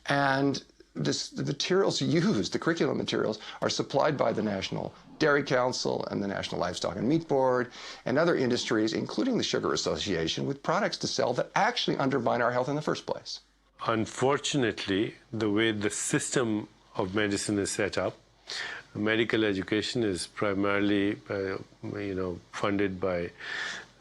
Speaker 18: and the materials used, the curriculum materials, are supplied by the National Dairy Council and the National Livestock and Meat Board and other industries, including the Sugar Association, with products to sell that actually undermine our health in the first place.
Speaker 19: Unfortunately, the way the system of medicine is set up, medical education is primarily, funded by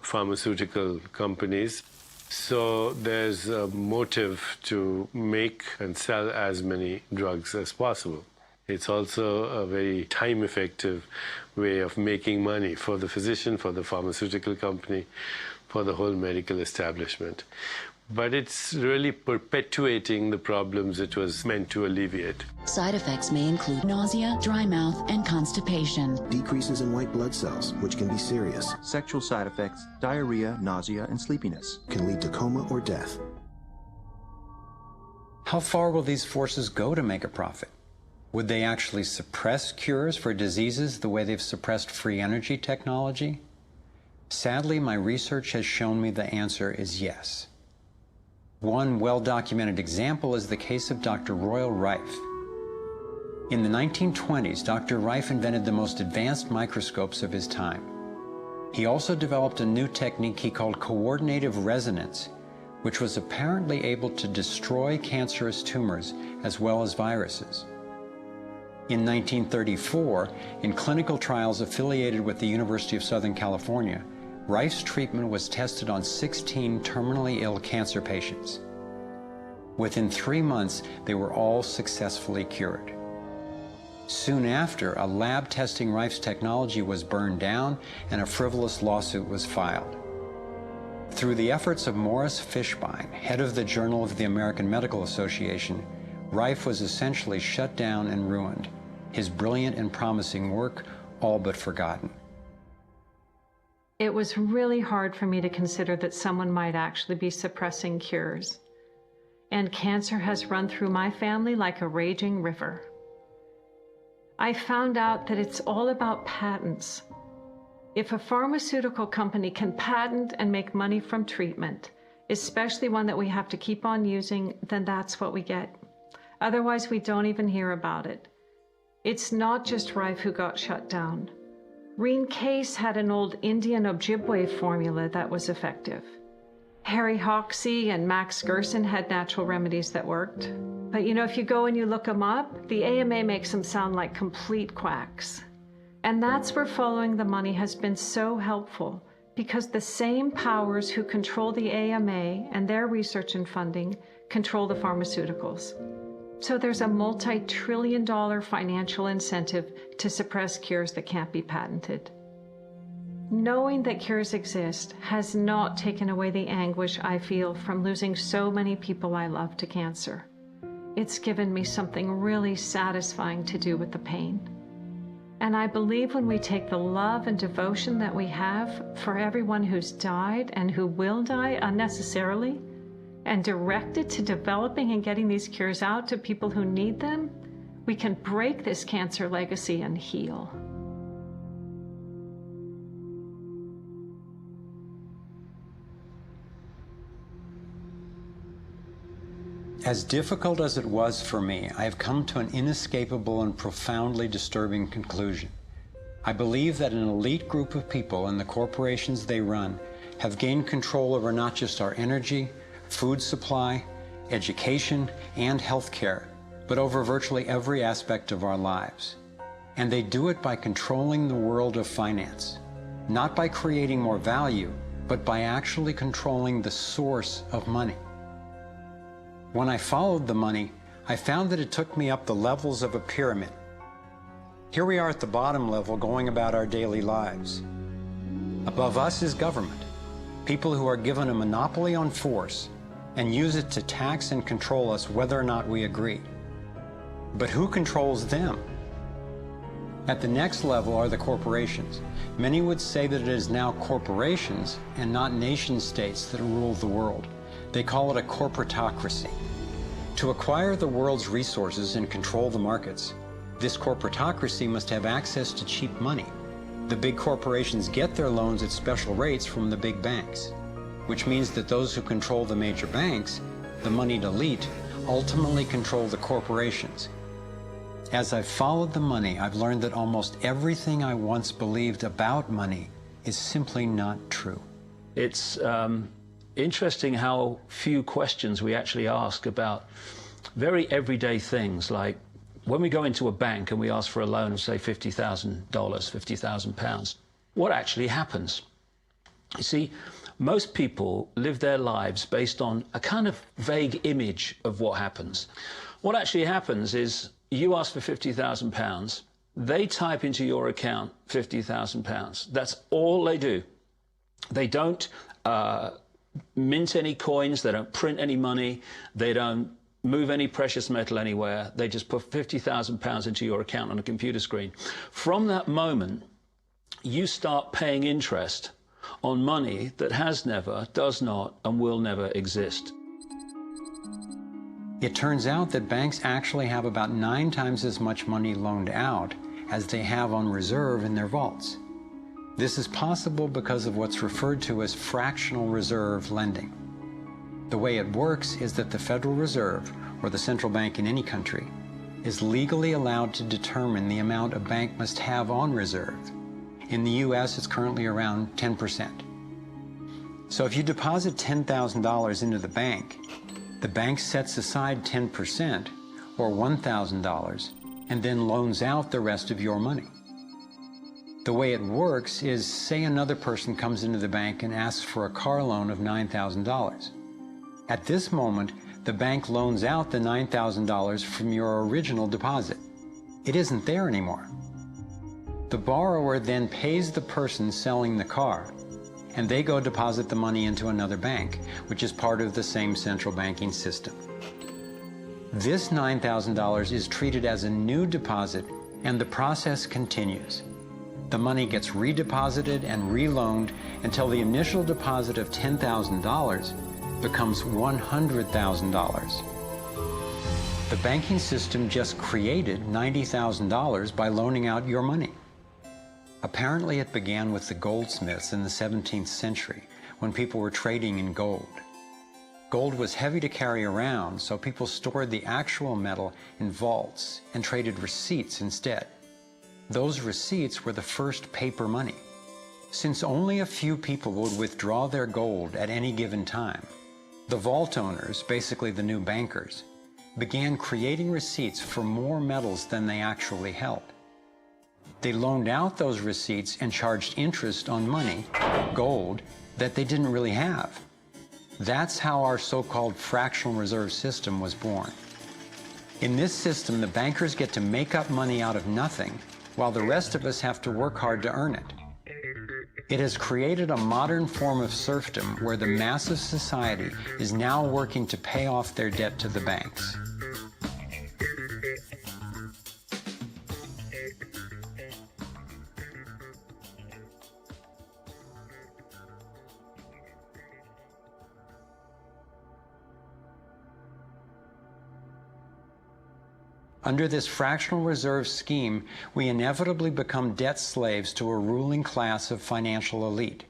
Speaker 19: pharmaceutical companies. So there's a motive to make and sell as many drugs as possible. It's also a very time-effective way of making money for the physician, for the pharmaceutical company, for the whole medical establishment. But it's really perpetuating the problems it was meant to alleviate.
Speaker 20: Side effects may include nausea, dry mouth, and constipation.
Speaker 21: Decreases in white blood cells, which can be serious.
Speaker 22: Sexual side effects, diarrhea, nausea, and sleepiness.
Speaker 21: Can lead to coma or death.
Speaker 1: How far will these forces go to make a profit? Would they actually suppress cures for diseases the way they've suppressed free energy technology? Sadly, my research has shown me the answer is yes. One well-documented example is the case of Dr. Royal Rife. In the 1920s, Dr. Rife invented the most advanced microscopes of his time. He also developed a new technique he called coordinative resonance, which was apparently able to destroy cancerous tumors as well as viruses. In 1934, in clinical trials affiliated with the University of Southern California, Rife's treatment was tested on 16 terminally ill cancer patients. Within 3 months, they were all successfully cured. Soon after, a lab testing Rife's technology was burned down and a frivolous lawsuit was filed. Through the efforts of Morris Fishbein, head of the Journal of the American Medical Association, Rife was essentially shut down and ruined, his brilliant and promising work all but forgotten.
Speaker 15: It was really hard for me to consider that someone might actually be suppressing cures. And cancer has run through my family like a raging river. I found out that it's all about patents. If a pharmaceutical company can patent and make money from treatment, especially one that we have to keep on using, then that's what we get. Otherwise, we don't even hear about it. It's not just Rife who got shut down. Reen Case had an old Indian Ojibwe formula that was effective. Harry Hoxsey and Max Gerson had natural remedies that worked. But if you go and you look them up, the AMA makes them sound like complete quacks. And that's where following the money has been so helpful, because the same powers who control the AMA and their research and funding control the pharmaceuticals. So there's a multi-trillion-dollar financial incentive to suppress cures that can't be patented. Knowing that cures exist has not taken away the anguish I feel from losing so many people I love to cancer. It's given me something really satisfying to do with the pain. And I believe when we take the love and devotion that we have for everyone who's died and who will die unnecessarily, and direct it to developing and getting these cures out to people who need them, we can break this cancer legacy and heal.
Speaker 1: As difficult as it was for me, I have come to an inescapable and profoundly disturbing conclusion. I believe that an elite group of people and the corporations they run have gained control over not just our energy, food supply, education, and health care, but over virtually every aspect of our lives. And they do it by controlling the world of finance, not by creating more value, but by actually controlling the source of money. When I followed the money, I found that it took me up the levels of a pyramid. Here we are at the bottom level going about our daily lives. Above us is government, people who are given a monopoly on force and use it to tax and control us whether or not we agree. But who controls them? At the next level are the corporations. Many would say that it is now corporations and not nation states that rule the world. They call it a corporatocracy. To acquire the world's resources and control the markets, this corporatocracy must have access to cheap money. The big corporations get their loans at special rates from the big banks, which means that those who control the major banks, the moneyed elite, ultimately control the corporations. As I've followed the money, I've learned that almost everything I once believed about money is simply not true.
Speaker 2: It's interesting how few questions we actually ask about very everyday things, like when we go into a bank and we ask for a loan of, say, $50,000, £50,000, what actually happens? You see, most people live their lives based on a kind of vague image of what happens. What actually happens is you ask for £50,000, they type into your account £50,000. That's all they do. They don't mint any coins, they don't print any money, they don't move any precious metal anywhere. They just put £50,000 into your account on a computer screen. From that moment, you start paying interest on money that has never, does not, and will never exist.
Speaker 1: It turns out that banks actually have about 9 times as much money loaned out as they have on reserve in their vaults. This is possible because of what's referred to as fractional reserve lending. The way it works is that the Federal Reserve, or the central bank in any country, is legally allowed to determine the amount a bank must have on reserve. In the US, it's currently around 10%. So if you deposit $10,000 into the bank sets aside 10%, or $1,000, and then loans out the rest of your money. The way it works is, say another person comes into the bank and asks for a car loan of $9,000. At this moment, the bank loans out the $9,000 from your original deposit. It isn't there anymore. The borrower then pays the person selling the car, and they go deposit the money into another bank, which is part of the same central banking system. This $9,000 is treated as a new deposit, and the process continues. The money gets redeposited and reloaned until the initial deposit of $10,000 becomes $100,000. The banking system just created $90,000 by loaning out your money. Apparently it began with the goldsmiths in the 17th century when people were trading in gold. Gold was heavy to carry around, so people stored the actual metal in vaults and traded receipts instead. Those receipts were the first paper money. Since only a few people would withdraw their gold at any given time, the vault owners, basically the new bankers, began creating receipts for more metals than they actually held. They loaned out those receipts and charged interest on money, gold, that they didn't really have. That's how our so-called fractional reserve system was born. In this system, the bankers get to make up money out of nothing, while the rest of us have to work hard to earn it. It has created a modern form of serfdom where the mass of society is now working to pay off their debt to the banks. Under this fractional reserve scheme, we inevitably become debt slaves to a ruling class of financial elite,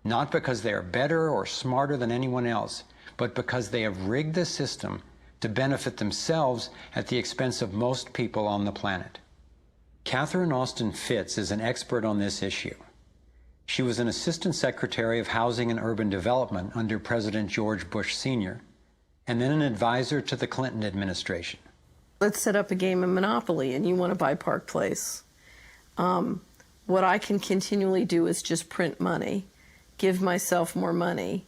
Speaker 1: not because they are better or smarter than anyone else, but because they have rigged the system to benefit themselves at the expense of most people on the planet. Catherine Austin Fitts is an expert on this issue. She was an Assistant Secretary of Housing and Urban Development under President George Bush Sr., and then an advisor to the Clinton administration.
Speaker 3: Let's set up a game of Monopoly and you want to buy Park Place. What I can continually do is just print money, give myself more money,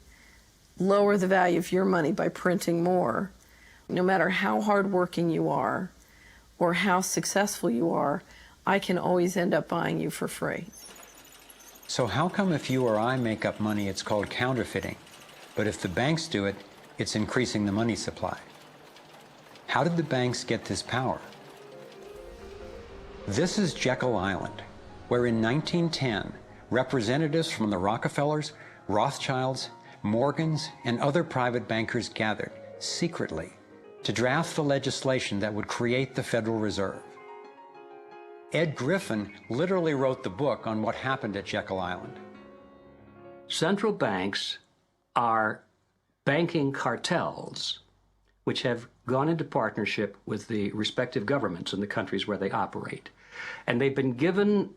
Speaker 3: lower the value of your money by printing more. No matter how hardworking you are or how successful you are, I can always end up buying you for free.
Speaker 1: So how come if you or I make up money, it's called counterfeiting, but if the banks do it, it's increasing the money supply? How did the banks get this power? This is Jekyll Island, where in 1910, representatives from the Rockefellers, Rothschilds, Morgans, and other private bankers gathered secretly to draft the legislation that would create the Federal Reserve. Ed Griffin literally wrote the book on what happened at Jekyll Island.
Speaker 5: Central banks are banking cartels which have gone into partnership with the respective governments in the countries where they operate. And they've been given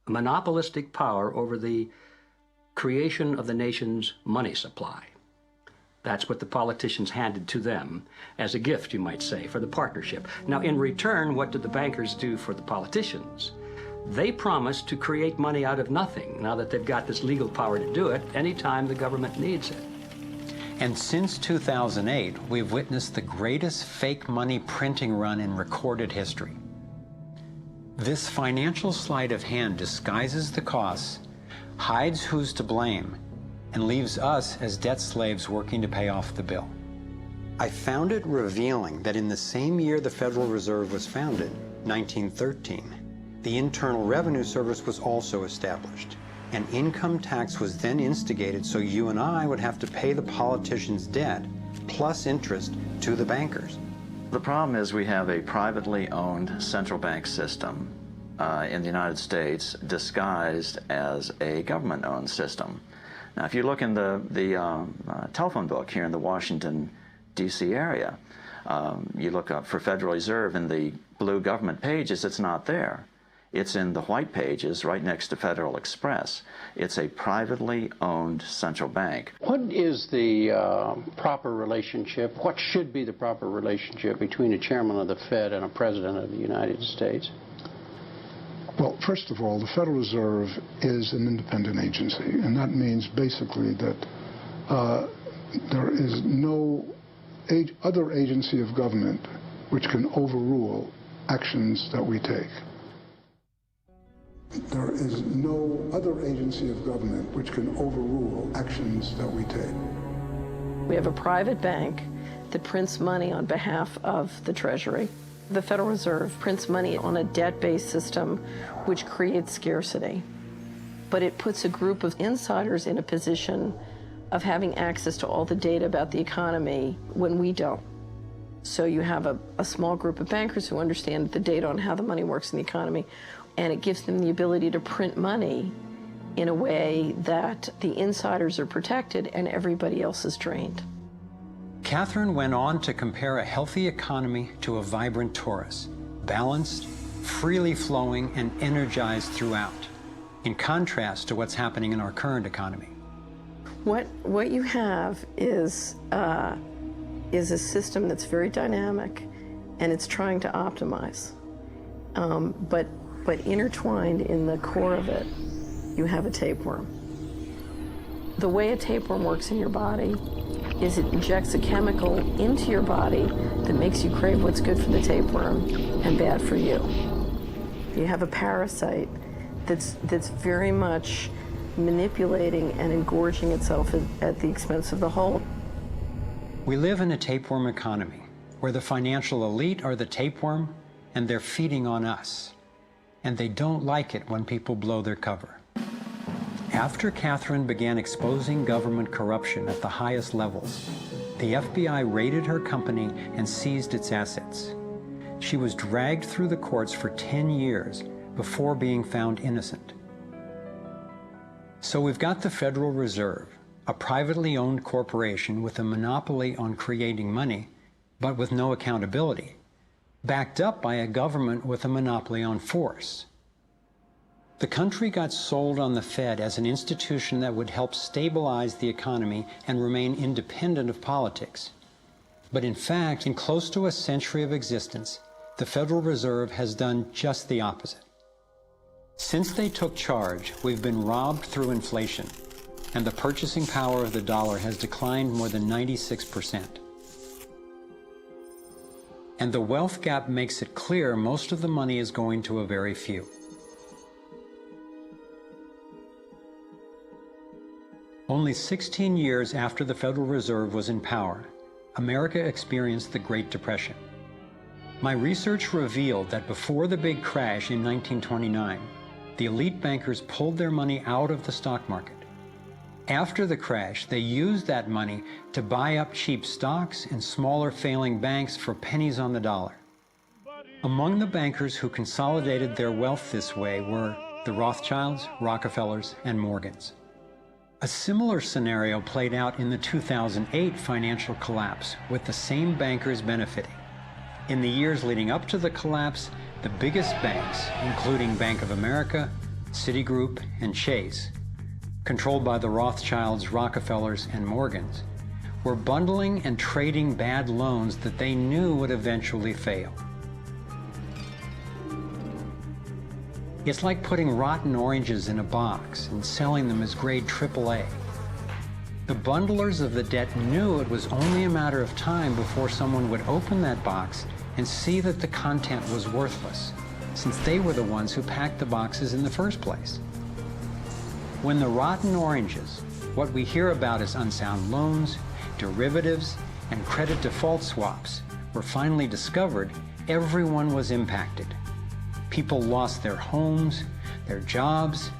Speaker 5: monopolistic power over the creation of the nation's money supply. That's what the politicians handed to them as a gift, you might say, for the partnership. Now, in return, what did the bankers do for the politicians? They promised to create money out of nothing, now that they've got this legal power to do it anytime the government needs it.
Speaker 1: And since 2008, we've witnessed the greatest fake money printing run in recorded history. This financial sleight of hand disguises the costs, hides who's to blame, and leaves us as debt slaves working to pay off the bill. I found it revealing that in the same year the Federal Reserve was founded, 1913, the Internal Revenue Service was also established. An income tax was then instigated so you and I would have to pay the politicians' debt plus interest to the bankers.
Speaker 23: The problem is we have a privately owned central bank system in the United States disguised as a government-owned system. Now, if you look in the telephone book here in the Washington, D.C. area, you look up for Federal Reserve in the blue government pages, it's not there. It's in the white pages right next to Federal Express. It's a privately owned central bank.
Speaker 24: What is the proper relationship, what should be the proper relationship between a chairman of the Fed and a president of the United States?
Speaker 25: Well, first of all, the Federal Reserve is an independent agency, and that means basically that there is no other agency of government which can overrule actions that we take. There is no other agency of government which can overrule actions that we take.
Speaker 3: We have a private bank that prints money on behalf of the Treasury. The Federal Reserve prints money on a debt-based system which creates scarcity. But it puts a group of insiders in a position of having access to all the data about the economy when we don't. So you have a small group of bankers who understand the data on how the money works in the economy, and it gives them the ability to print money in a way that the insiders are protected and everybody else is drained.
Speaker 1: Catherine went on to compare a healthy economy to a vibrant torus, balanced, freely flowing, and energized throughout, in contrast to what's happening in our current economy.
Speaker 3: What you have is a system that's very dynamic, and it's trying to optimize. But intertwined in the core of it, you have a tapeworm. The way a tapeworm works in your body is it injects a chemical into your body that makes you crave what's good for the tapeworm and bad for you. You have a parasite that's very much manipulating and engorging itself at the expense of the whole.
Speaker 1: We live in a tapeworm economy where the financial elite are the tapeworm and they're feeding on us. And they don't like it when people blow their cover. After Catherine began exposing government corruption at the highest levels, the FBI raided her company and seized its assets. She was dragged through the courts for 10 years before being found innocent. So we've got the Federal Reserve, a privately owned corporation with a monopoly on creating money, but with no accountability, backed up by a government with a monopoly on force. The country got sold on the Fed as an institution that would help stabilize the economy and remain independent of politics. But in fact, in close to a century of existence, the Federal Reserve has done just the opposite. Since they took charge, we've been robbed through inflation, and the purchasing power of the dollar has declined more than 96%. And the wealth gap makes it clear most of the money is going to a very few. Only 16 years after the Federal Reserve was in power, America experienced the Great Depression. My research revealed that before the big crash in 1929, the elite bankers pulled their money out of the stock market. After the crash, they used that money to buy up cheap stocks and smaller failing banks for pennies on the dollar. Among the bankers who consolidated their wealth this way were the Rothschilds, Rockefellers, and Morgans. A similar scenario played out in the 2008 financial collapse, with the same bankers benefiting. In the years leading up to the collapse, the biggest banks, including Bank of America, Citigroup, and Chase, controlled by the Rothschilds, Rockefellers, and Morgans, were bundling and trading bad loans that they knew would eventually fail. It's like putting rotten oranges in a box and selling them as grade AAA. The bundlers of the debt knew it was only a matter of time before someone would open that box and see that the content was worthless, since they were the ones who packed the boxes in the first place. When the rotten oranges, what we hear about as unsound loans, derivatives, and credit default swaps, were finally discovered, everyone was impacted. People lost their homes, their jobs,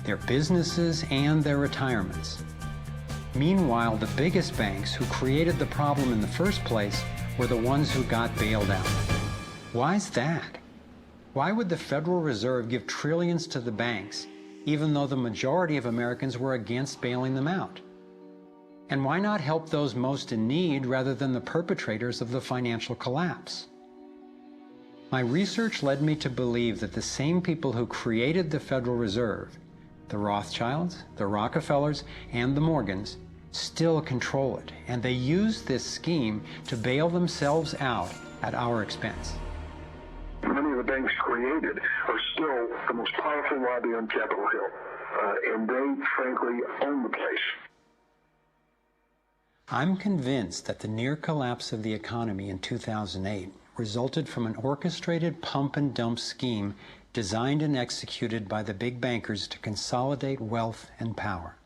Speaker 1: their businesses, and their retirements. Meanwhile, the biggest banks who created the problem in the first place were the ones who got bailed out. Why's that? Why would the Federal Reserve give trillions to the banks, even though the majority of Americans were against bailing them out? And why not help those most in need rather than the perpetrators of the financial collapse? My research led me to believe that the same people who created the Federal Reserve, the Rothschilds, the Rockefellers, and the Morgans, still control it, and they use this scheme to bail themselves out at our expense.
Speaker 6: Many of the banks created are still the most powerful lobby on Capitol Hill, and they, frankly, own the place.
Speaker 1: I'm convinced that the near collapse of the economy in 2008 resulted from an orchestrated pump and dump scheme designed and executed by the big bankers to consolidate wealth and power.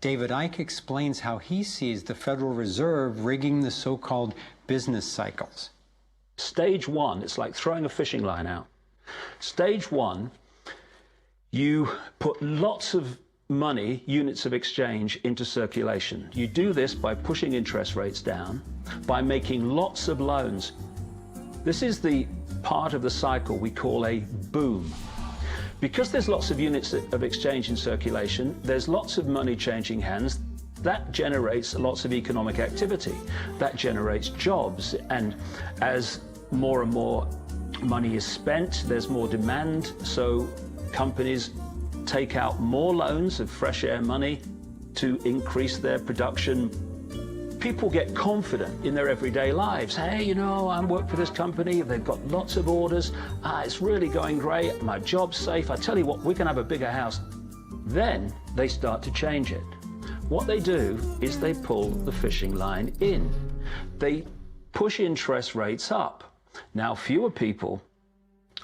Speaker 1: David Icke explains how he sees the Federal Reserve rigging the so-called business cycles.
Speaker 2: Stage one, it's like throwing a fishing line out. Stage one, you put lots of money, units of exchange, into circulation. You do this by pushing interest rates down, by making lots of loans. This is the part of the cycle we call a boom. Because there's lots of units of exchange in circulation, there's lots of money changing hands. That generates lots of economic activity. That generates jobs. And as more and more money is spent, there's more demand. So companies take out more loans of fresh air money to increase their production. People get confident in their everyday lives. Hey, you know, I work for this company. They've got lots of orders. It's really going great. My job's safe. I tell you what, we can have a bigger house. Then they start to change it. What they do is they pull the fishing line in. They push interest rates up. Now, fewer people,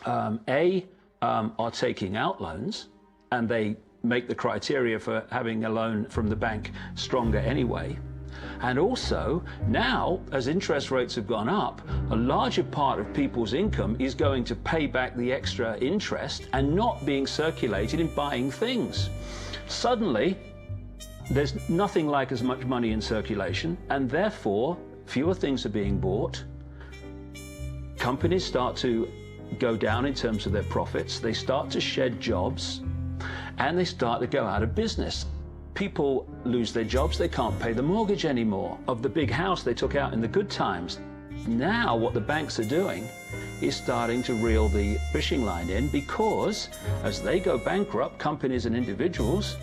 Speaker 2: are taking out loans, and they make the criteria for having a loan from the bank stronger anyway. And also, now, as interest rates have gone up, a larger part of people's income is going to pay back the extra interest and not being circulated in buying things. Suddenly, there's nothing like as much money in circulation, and therefore, fewer things are being bought. Companies start to go down in terms of their profits. They start to shed jobs, and they start to go out of business. People lose their jobs. They can't pay the mortgage anymore of the big house they took out in the good times. Now what the banks are doing is starting to reel the fishing line in, because as they go bankrupt, companies and individuals,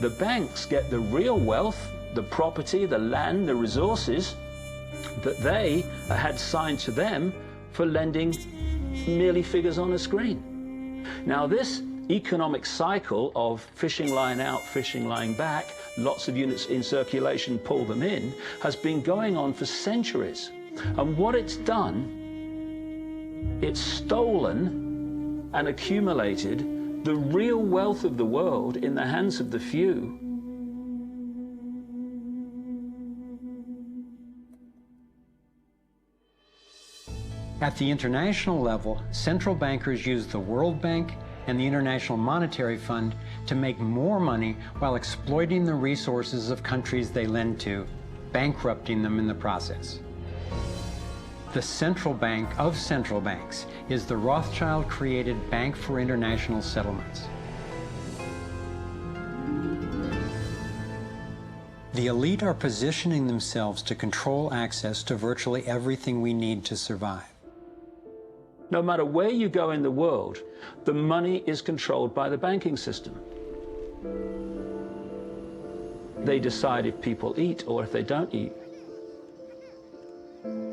Speaker 2: the banks get the real wealth, the property, the land, the resources that they had signed to them for lending merely figures on a screen. Now this economic cycle of fishing line out, fishing line back, lots of units in circulation, pull them in, has been going on for centuries. And what it's done, it's stolen and accumulated the real wealth of the world in the hands of the few.
Speaker 1: At the international level, central bankers use the World Bank and the International Monetary Fund to make more money while exploiting the resources of countries they lend to, bankrupting them in the process. The central bank of central banks is the Rothschild-created Bank for International Settlements. The elite are positioning themselves to control access to virtually everything we need to survive.
Speaker 2: No matter where you go in the world, the money is controlled by the banking system. They decide if people eat or if they don't eat.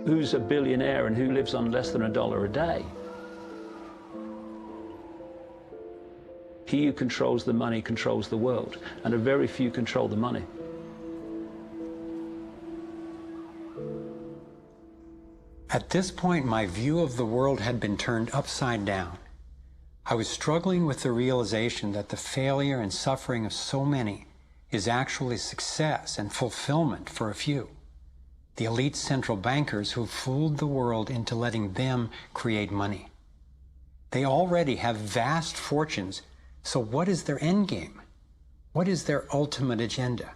Speaker 2: Who's a billionaire and who lives on less than $1 a day? He who controls the money controls the world, and a very few control the money.
Speaker 1: At this point, my view of the world had been turned upside down. I was struggling with the realization that the failure and suffering of so many is actually success and fulfillment for a few. The elite central bankers who fooled the world into letting them create money. They already have vast fortunes, so what is their end game? What is their ultimate agenda?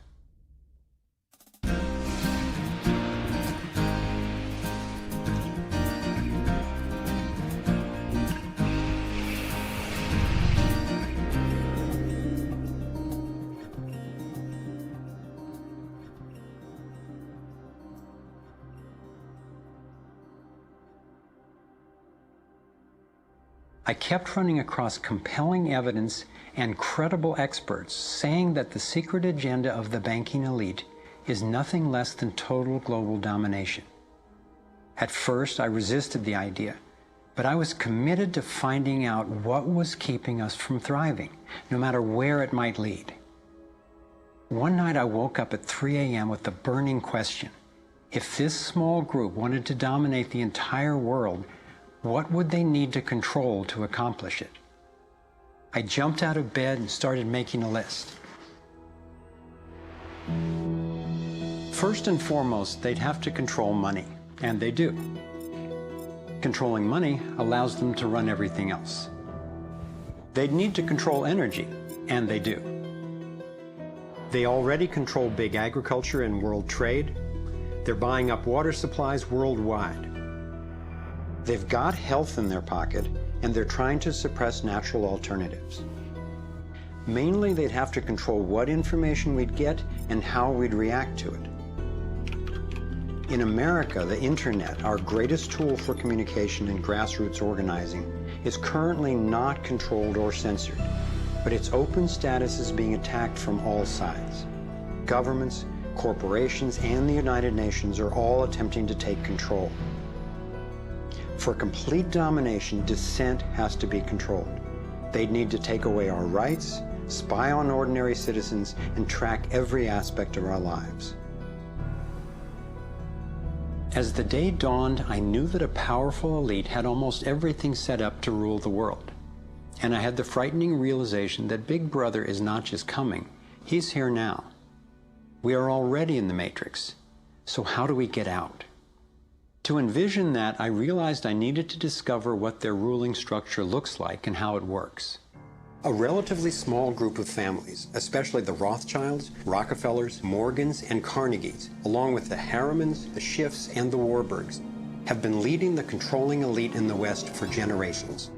Speaker 1: I kept running across compelling evidence and credible experts saying that the secret agenda of the banking elite is nothing less than total global domination. At first, I resisted the idea, but I was committed to finding out what was keeping us from thriving, no matter where it might lead. One night I woke up at 3 a.m. with the burning question: if this small group wanted to dominate the entire world, what would they need to control to accomplish it? I jumped out of bed and started making a list. First and foremost, they'd have to control money, and they do. Controlling money allows them to run everything else. They'd need to control energy, and they do. They already control big agriculture and world trade. They're buying up water supplies worldwide. They've got health in their pocket, and they're trying to suppress natural alternatives. Mainly, they'd have to control what information we'd get and how we'd react to it. In America, the internet, our greatest tool for communication and grassroots organizing, is currently not controlled or censored, but its open status is being attacked from all sides. Governments, corporations, and the United Nations are all attempting to take control. For complete domination, dissent has to be controlled. They'd need to take away our rights, spy on ordinary citizens, and track every aspect of our lives. As the day dawned, I knew that a powerful elite had almost everything set up to rule the world. And I had the frightening realization that Big Brother is not just coming, he's here now. We are already in the Matrix. So how do we get out? To envision that, I realized I needed to discover what their ruling structure looks like and how it works. A relatively small group of families, especially the Rothschilds, Rockefellers, Morgans, and Carnegies, along with the Harrimans, the Schiffs, and the Warburgs, have been leading the controlling elite in the West for generations.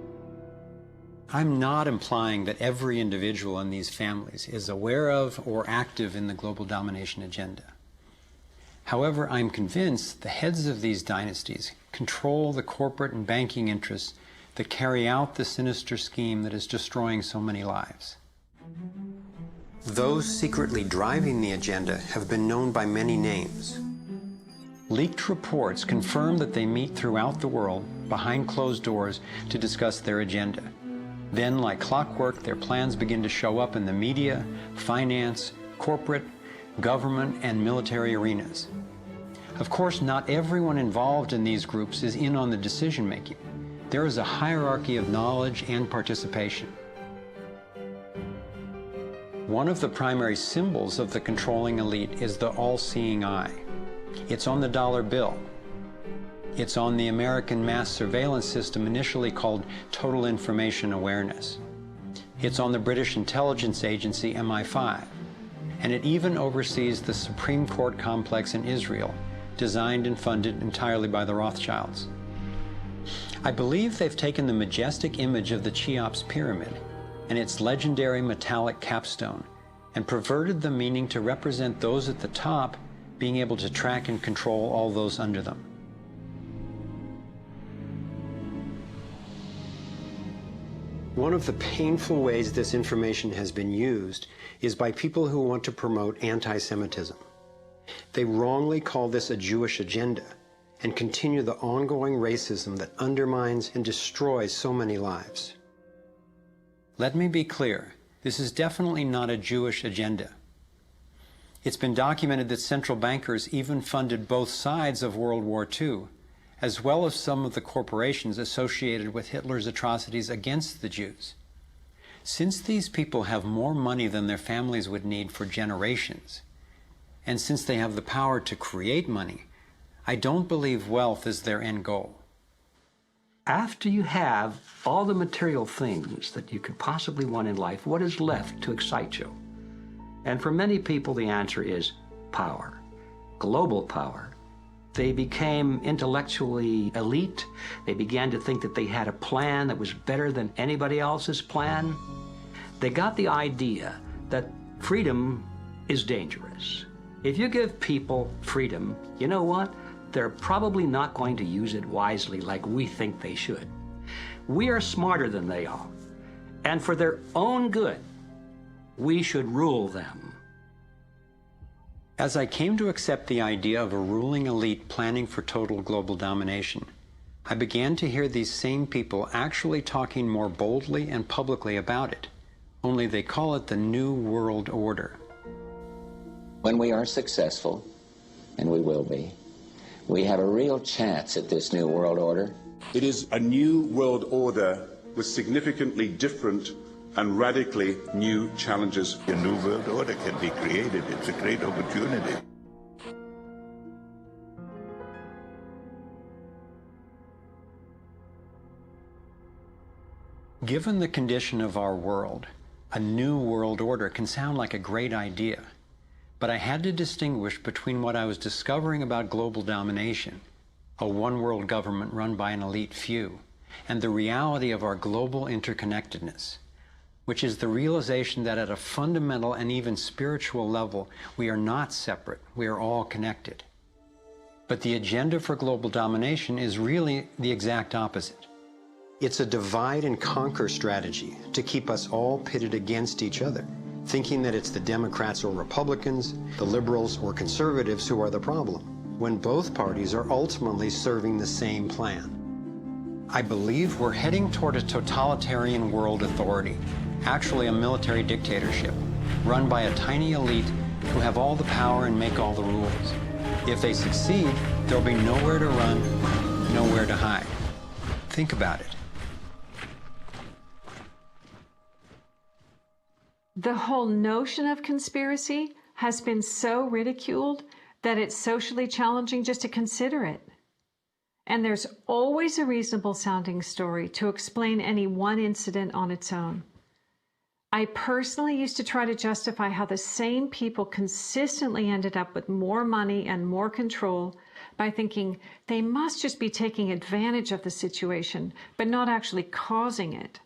Speaker 1: I'm not implying that every individual in these families is aware of or active in the global domination agenda. However, I'm convinced the heads of these dynasties control the corporate and banking interests that carry out the sinister scheme that is destroying so many lives. Those secretly driving the agenda have been known by many names. Leaked reports confirm that they meet throughout the world behind closed doors to discuss their agenda. Then, like clockwork, their plans begin to show up in the media, finance, corporate, government, and military arenas. Of course, not everyone involved in these groups is in on the decision-making. There is a hierarchy of knowledge and participation. One of the primary symbols of the controlling elite is the all-seeing eye. It's on the dollar bill. It's on the American mass surveillance system initially called Total Information Awareness. It's on the British intelligence agency MI5. And it even oversees the Supreme Court complex in Israel, designed and funded entirely by the Rothschilds. I believe they've taken the majestic image of the Cheops pyramid and its legendary metallic capstone and perverted the meaning to represent those at the top being able to track and control all those under them. One of the painful ways this information has been used is by people who want to promote anti-Semitism. They wrongly call this a Jewish agenda and continue the ongoing racism that undermines and destroys so many lives. Let me be clear, this is definitely not a Jewish agenda. It's been documented that central bankers even funded both sides of World War II, as well as some of the corporations associated with Hitler's atrocities against the Jews. Since these people have more money than their families would need for generations, and since they have the power to create money, I don't believe wealth is their end goal.
Speaker 5: After you have all the material things that you could possibly want in life, what is left to excite you? And for many people, the answer is power, global power. They became intellectually elite. They began to think that they had a plan that was better than anybody else's plan. They got the idea that freedom is dangerous. If you give people freedom, you know what? They're probably not going to use it wisely like we think they should. We are smarter than they are. And for their own good, we should rule them.
Speaker 1: As I came to accept the idea of a ruling elite planning for total global domination, I began to hear these same people actually talking more boldly and publicly about it, only they call it the New World Order.
Speaker 7: When we are successful, and we will be, we have a real chance at this New World Order.
Speaker 8: It is a new world order with significantly different and radically new challenges.
Speaker 9: A new world order can be created. It's a great opportunity.
Speaker 1: Given the condition of our world, a new world order can sound like a great idea. But I had to distinguish between what I was discovering about global domination, a one-world government run by an elite few, and the reality of our global interconnectedness, which is the realization that at a fundamental and even spiritual level, we are not separate, we are all connected. But the agenda for global domination is really the exact opposite. It's a divide and conquer strategy to keep us all pitted against each other, thinking that it's the Democrats or Republicans, the liberals or conservatives who are the problem, when both parties are ultimately serving the same plan. I believe we're heading toward a totalitarian world authority, actually a military dictatorship, run by a tiny elite who have all the power and make all the rules. If they succeed, there'll be nowhere to run, nowhere to hide. Think about it.
Speaker 15: The whole notion of conspiracy has been so ridiculed that it's socially challenging just to consider it. And there's always a reasonable sounding story to explain any one incident on its own. I personally used to try to justify how the same people consistently ended up with more money and more control by thinking they must just be taking advantage of the situation, but not actually causing it.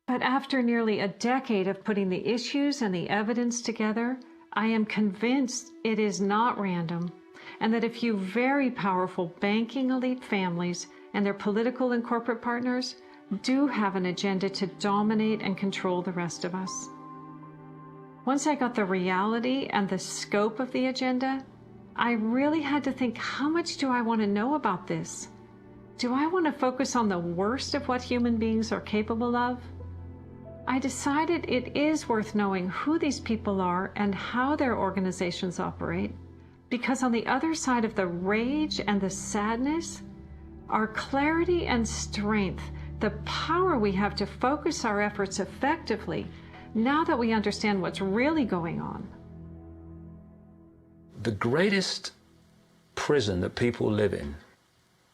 Speaker 15: But after nearly a decade of putting the issues and the evidence together, I am convinced it is not random, and that a few very powerful banking elite families and their political and corporate partners do have an agenda to dominate and control the rest of us. Once I got the reality and the scope of the agenda, I really had to think, how much do I want to know about this? Do I want to focus on the worst of what human beings are capable of? I decided it is worth knowing who these people are and how their organizations operate, because on the other side of the rage and the sadness are clarity and strength, the power we have to focus our efforts effectively now that we understand what's really going on.
Speaker 2: The greatest prison that people live in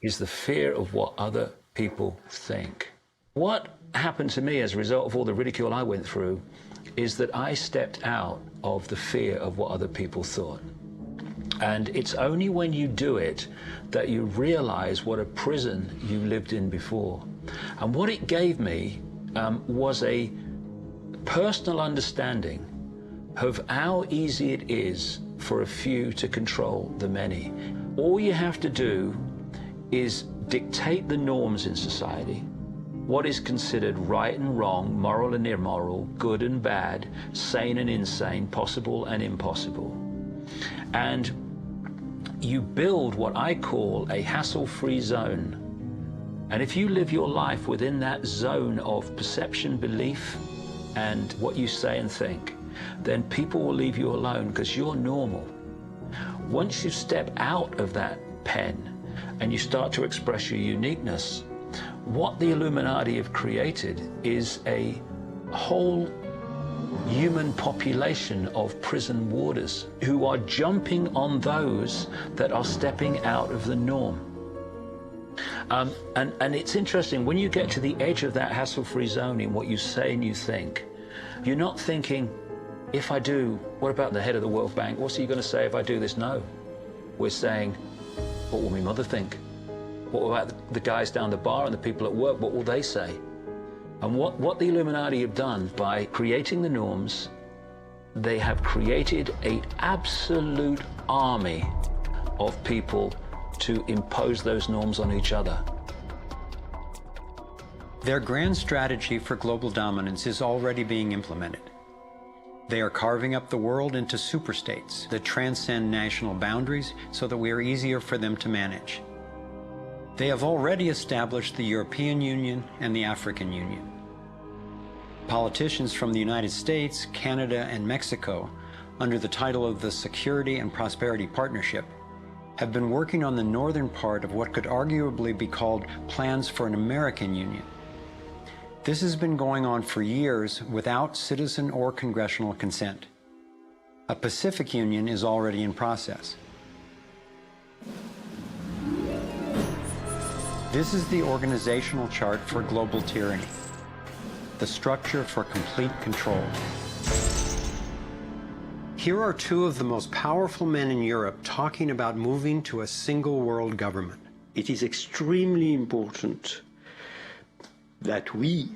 Speaker 2: is the fear of what other people think. What happened to me as a result of all the ridicule I went through is that I stepped out of the fear of what other people thought. And it's only when you do it that you realize what a prison you lived in before. And what it gave me was a personal understanding of how easy it is for a few to control the many. All you have to do is dictate the norms in society, what is considered right and wrong, moral and immoral, good and bad, sane and insane, possible and impossible. And you build what I call a hassle-free zone. And if you live your life within that zone of perception, belief, and what you say and think, then people will leave you alone because you're normal. Once you step out of that pen and you start to express your uniqueness, what the Illuminati have created is a whole human population of prison warders who are jumping on those that are stepping out of the norm. And it's interesting, when you get to the edge of that hassle-free zone in what you say and you think, you're not thinking, if I do, what about the head of the World Bank? What's he going to say if I do this? No. We're saying, what will my mother think? What about the guys down the bar and the people at work? What will they say? And what the Illuminati have done by creating the norms, they have created an absolute army of people to impose those norms on each other.
Speaker 1: Their grand strategy for global dominance is already being implemented. They are carving up the world into superstates that transcend national boundaries so that we are easier for them to manage. They have already established the European Union and the African Union. Politicians from the United States, Canada, and Mexico, under the title of the Security and Prosperity Partnership, have been working on the northern part of what could arguably be called plans for an American Union. This has been going on for years without citizen or congressional consent. A Pacific Union is already in process. This is the organizational chart for global tyranny, the structure for complete control. Here are two of the most powerful men in Europe talking about moving to a single world government.
Speaker 4: It is extremely important that we,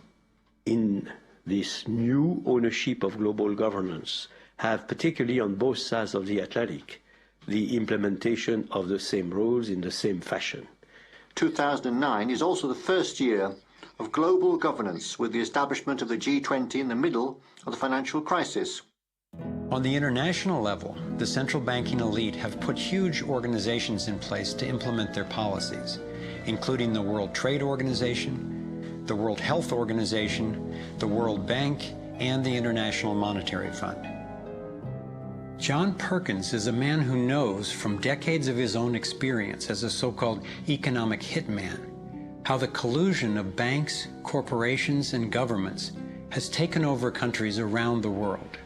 Speaker 4: in this new ownership of global governance, have, particularly on both sides of the Atlantic, the implementation of the same rules in the same fashion.
Speaker 10: 2009 is also the first year of global governance, with the establishment of the G20 in the middle of the financial crisis.
Speaker 1: On the international level, the central banking elite have put huge organizations in place to implement their policies, including the World Trade Organization, the World Health Organization, the World Bank, and the International Monetary Fund. John Perkins is a man who knows from decades of his own experience as a so-called economic hitman how the collusion of banks, corporations, and governments has taken over countries around the world.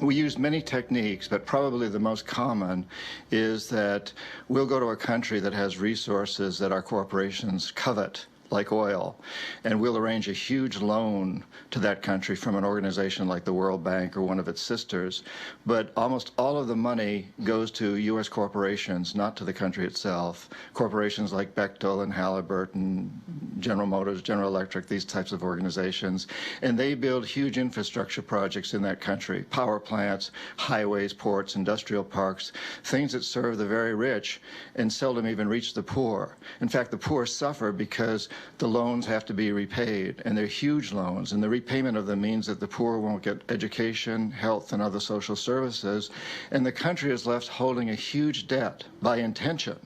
Speaker 11: We use many techniques, but probably the most common is that we'll go to a country that has resources that our corporations covet, like oil, and we'll arrange a huge loan to that country from an organization like the World Bank or one of its sisters, but almost all of the money goes to U.S. corporations, not to the country itself. Corporations like Bechtel and Halliburton, General Motors, General Electric, these types of organizations, and they build huge infrastructure projects in that country, power plants, highways, ports, industrial parks, things that serve the very rich and seldom even reach the poor. In fact, the poor suffer because the loans have to be repaid, and they're huge loans, and the repayment of them means that the poor won't get education, health, and other social services, and the country is left holding a huge debt by intention.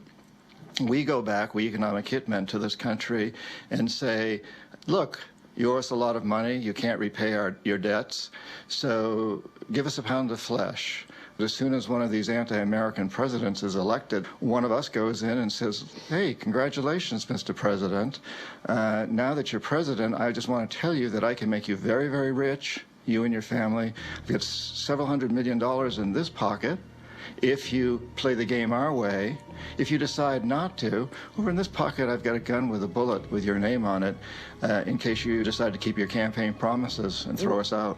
Speaker 11: We go back, we economic hitmen, to this country and say, look, you owe us a lot of money, you can't repay your debts, so give us a pound of flesh. But as soon as one of these anti-American presidents is elected, one of us goes in and says, hey, congratulations, Mr. President. Now that you're president, I just want to tell you that I can make you very, very rich, you and your family. I've got several $100 million in this pocket. If you play the game our way, if you decide not to, over in this pocket I've got a gun with a bullet with your name on it in case you decide to keep your campaign promises and throw us out.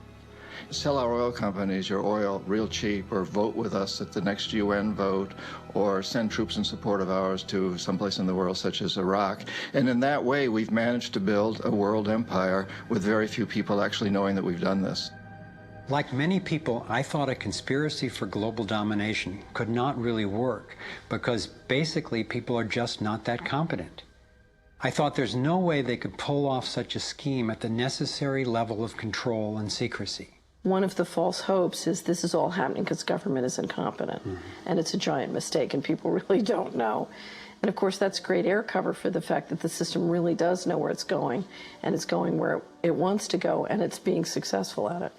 Speaker 11: Sell our oil companies your oil real cheap, or vote with us at the next UN vote, or send troops in support of ours to someplace in the world such as Iraq. And in that way we've managed to build a world empire with very few people actually knowing that we've done this.
Speaker 1: Like many people, I thought a conspiracy for global domination could not really work because basically people are just not that competent. I thought there's no way they could pull off such a scheme at the necessary level of control and secrecy.
Speaker 3: One of the false hopes is this is all happening because government is incompetent, and it's a giant mistake, and people really don't know. And of course, that's great air cover for the fact that the system really does know where it's going, and it's going where it wants to go, and it's being successful at it.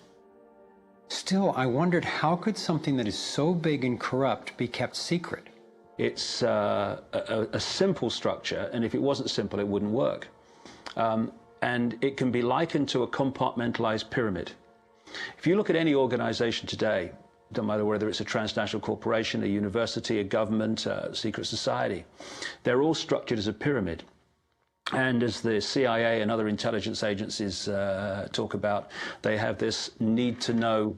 Speaker 1: Still, I wondered how could something that is so big and corrupt be kept secret?
Speaker 2: It's a simple structure, and if it wasn't simple, it wouldn't work. And it can be likened to a compartmentalized pyramid. If you look at any organization today, don't matter whether it's a transnational corporation, a university, a government, a secret society, they're all structured as a pyramid. And as the CIA and other intelligence agencies talk about, they have this need-to-know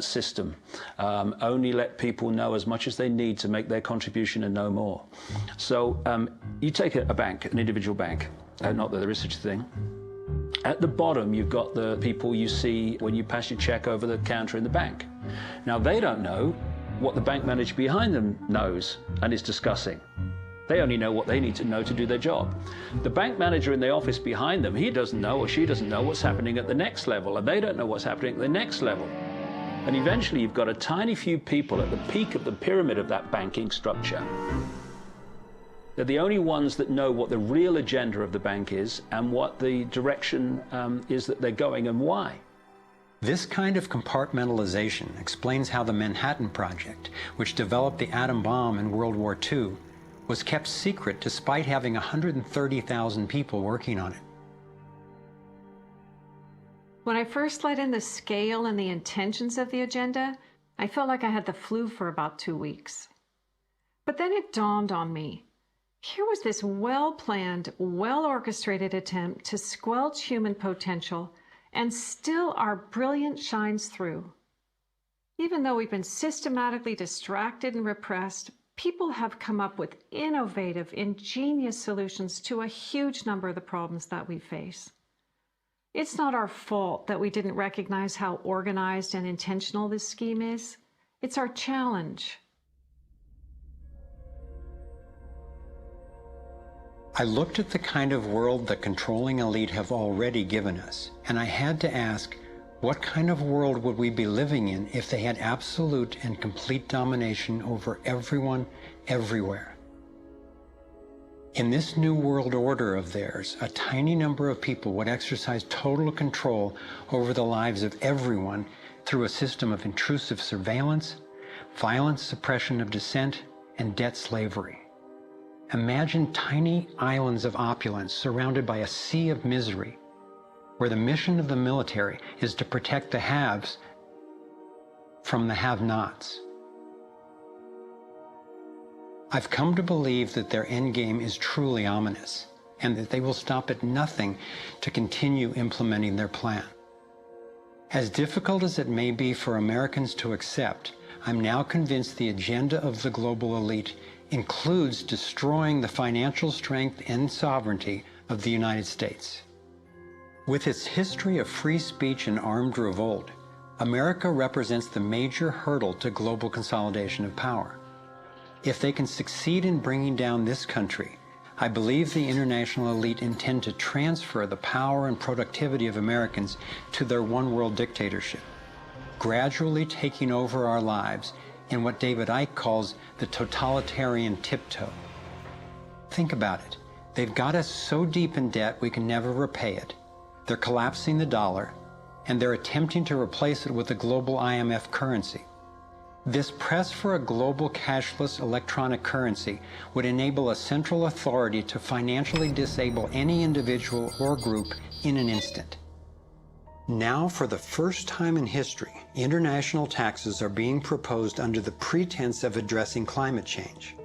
Speaker 2: system. Only let people know as much as they need to make their contribution and no more. So you take a bank, an individual bank, not that there is such a thing. At the bottom, you've got the people you see when you pass your check over the counter in the bank. Now, they don't know what the bank manager behind them knows and is discussing. They only know what they need to know to do their job. The bank manager in the office behind them, he doesn't know or she doesn't know what's happening at the next level, and they don't know what's happening at the next level. And eventually, you've got a tiny few people at the peak of the pyramid of that banking structure. They're the only ones that know what the real agenda of the bank is and what the direction is that they're going and why.
Speaker 1: This kind of compartmentalization explains how the Manhattan Project, which developed the atom bomb in World War II, was kept secret despite having 130,000 people working on it.
Speaker 15: When I first let in the scale and the intentions of the agenda, I felt like I had the flu for about 2 weeks. But then it dawned on me. Here was this well-planned, well-orchestrated attempt to squelch human potential, and still our brilliance shines through. Even though we've been systematically distracted and repressed, people have come up with innovative, ingenious solutions to a huge number of the problems that we face. It's not our fault that we didn't recognize how organized and intentional this scheme is. It's our challenge.
Speaker 1: I looked at the kind of world the controlling elite have already given us, and I had to ask, what kind of world would we be living in if they had absolute and complete domination over everyone, everywhere? In this new world order of theirs, a tiny number of people would exercise total control over the lives of everyone through a system of intrusive surveillance, violent suppression of dissent, and debt slavery. Imagine tiny islands of opulence surrounded by a sea of misery, where the mission of the military is to protect the haves from the have-nots. I've come to believe that their endgame is truly ominous. and that they will stop at nothing to continue implementing their plan. As difficult as it may be for Americans to accept, I'm now convinced the agenda of the global elite includes destroying the financial strength and sovereignty of the United States. With its history of free speech and armed revolt, America represents the major hurdle to global consolidation of power. If they can succeed in bringing down this country, I believe the international elite intend to transfer the power and productivity of Americans to their one-world dictatorship, gradually taking over our lives in what David Icke calls the totalitarian tiptoe. Think about it. They've got us so deep in debt we can never repay it. They're collapsing the dollar, and they're attempting to replace it with a global IMF currency. This press for a global cashless electronic currency would enable a central authority to financially disable any individual or group in an instant. Now, for the first time in history, international taxes are being proposed under the pretense of addressing climate change.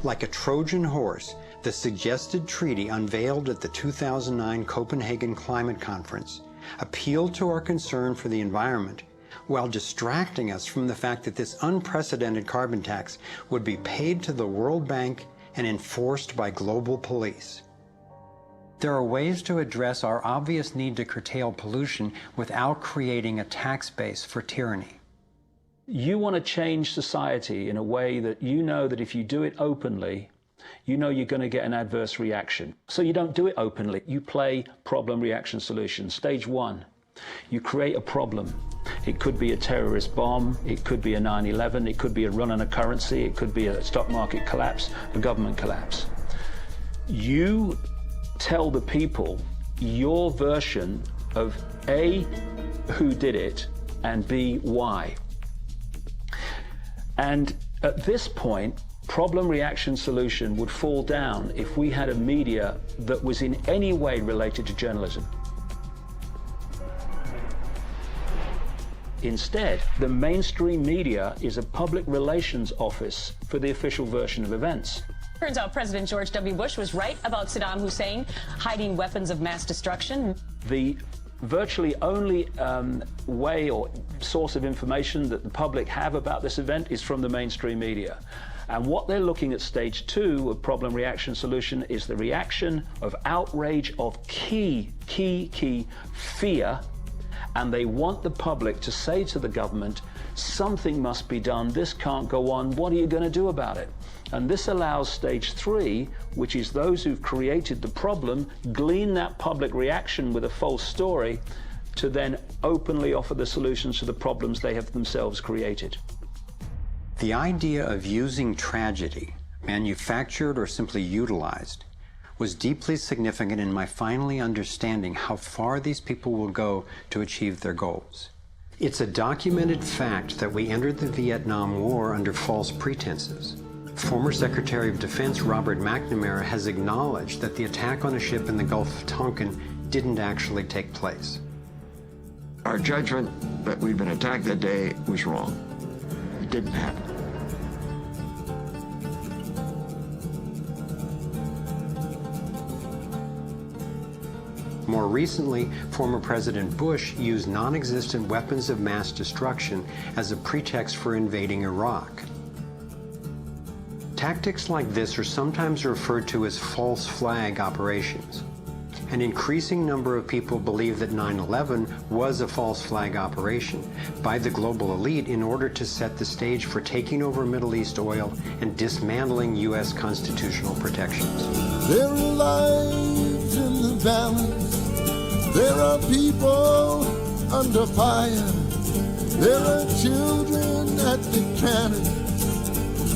Speaker 1: Like a Trojan horse, the suggested treaty unveiled at the 2009 Copenhagen Climate Conference appealed to our concern for the environment while distracting us from the fact that this unprecedented carbon tax would be paid to the World Bank and enforced by global police. There are ways to address our obvious need to curtail pollution without creating a tax base for tyranny.
Speaker 2: You want to change society in a way that you know that if you do it openly, you know you're going to get an adverse reaction. So you don't do it openly. You play problem, reaction, solution. Stage one, you create a problem. It could be a terrorist bomb. It could be a 9/11. It could be a run on a currency. It could be a stock market collapse, a government collapse. You tell the people your version of A, who did it, and B, why. And at this point, problem, reaction, solution would fall down if we had a media that was in any way related to journalism. Instead, the mainstream media is a public relations office for the official version of events.
Speaker 12: Turns out President George W. Bush was right about Saddam Hussein hiding weapons of mass destruction.
Speaker 2: The virtually only way or source of information that the public have about this event is from the mainstream media. And what they're looking at stage two of problem, reaction, solution is the reaction of outrage, of key fear. And they want the public to say to the government, something must be done, this can't go on, what are you going to do about it? And this allows stage three, which is those who've created the problem, glean that public reaction with a false story, to then openly offer the solutions to the problems they have themselves created.
Speaker 1: The idea of using tragedy, manufactured or simply utilized, was deeply significant in my finally understanding how far these people will go to achieve their goals. It's a documented fact that we entered the Vietnam War under false pretenses. Former Secretary of Defense Robert McNamara has acknowledged that the attack on a ship in the Gulf of Tonkin didn't actually take place.
Speaker 13: Our judgment that we'd been attacked that day was wrong. It didn't happen.
Speaker 1: More recently, former President Bush used non-existent weapons of mass destruction as a pretext for invading Iraq. Tactics like this are sometimes referred to as false flag operations. An increasing number of people believe that 9/11 was a false flag operation by the global elite in order to set the stage for taking over Middle East oil and dismantling U.S. constitutional protections.
Speaker 14: There are lives in the valleys. There are people under fire. There are children at the cannon.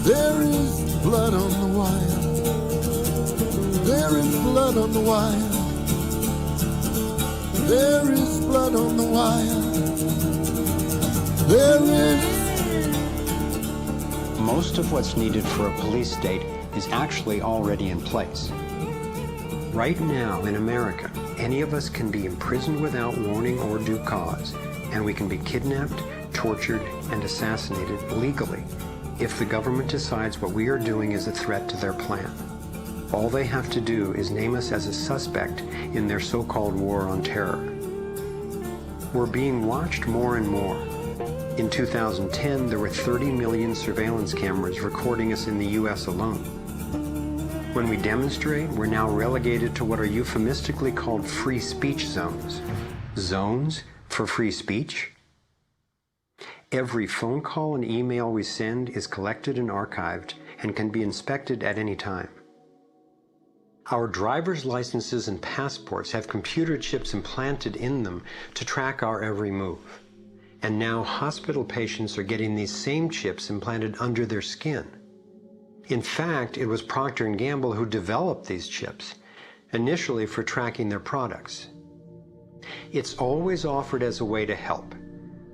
Speaker 14: There is blood on the wire. There is blood on the wire. There is blood on the wire. There is.
Speaker 1: Most of what's needed for a police state is actually already in place. Right now in America, any of us can be imprisoned without warning or due cause, and we can be kidnapped, tortured, and assassinated legally if the government decides what we are doing is a threat to their plan. All they have to do is name us as a suspect in their so-called war on terror. We're being watched more and more. In 2010, there were 30 million surveillance cameras recording us in the US alone. When we demonstrate, we're now relegated to what are euphemistically called free speech zones. Zones for free speech? Every phone call and email we send is collected and archived and can be inspected at any time. Our driver's licenses and passports have computer chips implanted in them to track our every move. And now hospital patients are getting these same chips implanted under their skin. In fact, it was Procter & Gamble who developed these chips, initially for tracking their products. It's always offered as a way to help,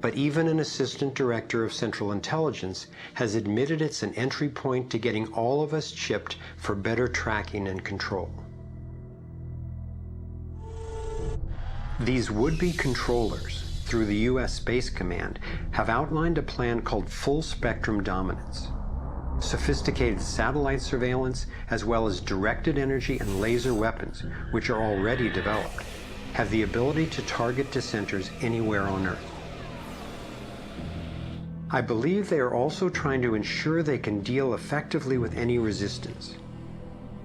Speaker 1: but even an assistant director of Central Intelligence has admitted it's an entry point to getting all of us chipped for better tracking and control. These would-be controllers, through the U.S. Space Command, have outlined a plan called full spectrum dominance. Sophisticated satellite surveillance, as well as directed energy and laser weapons, which are already developed, have the ability to target dissenters anywhere on Earth. I believe they are also trying to ensure they can deal effectively with any resistance.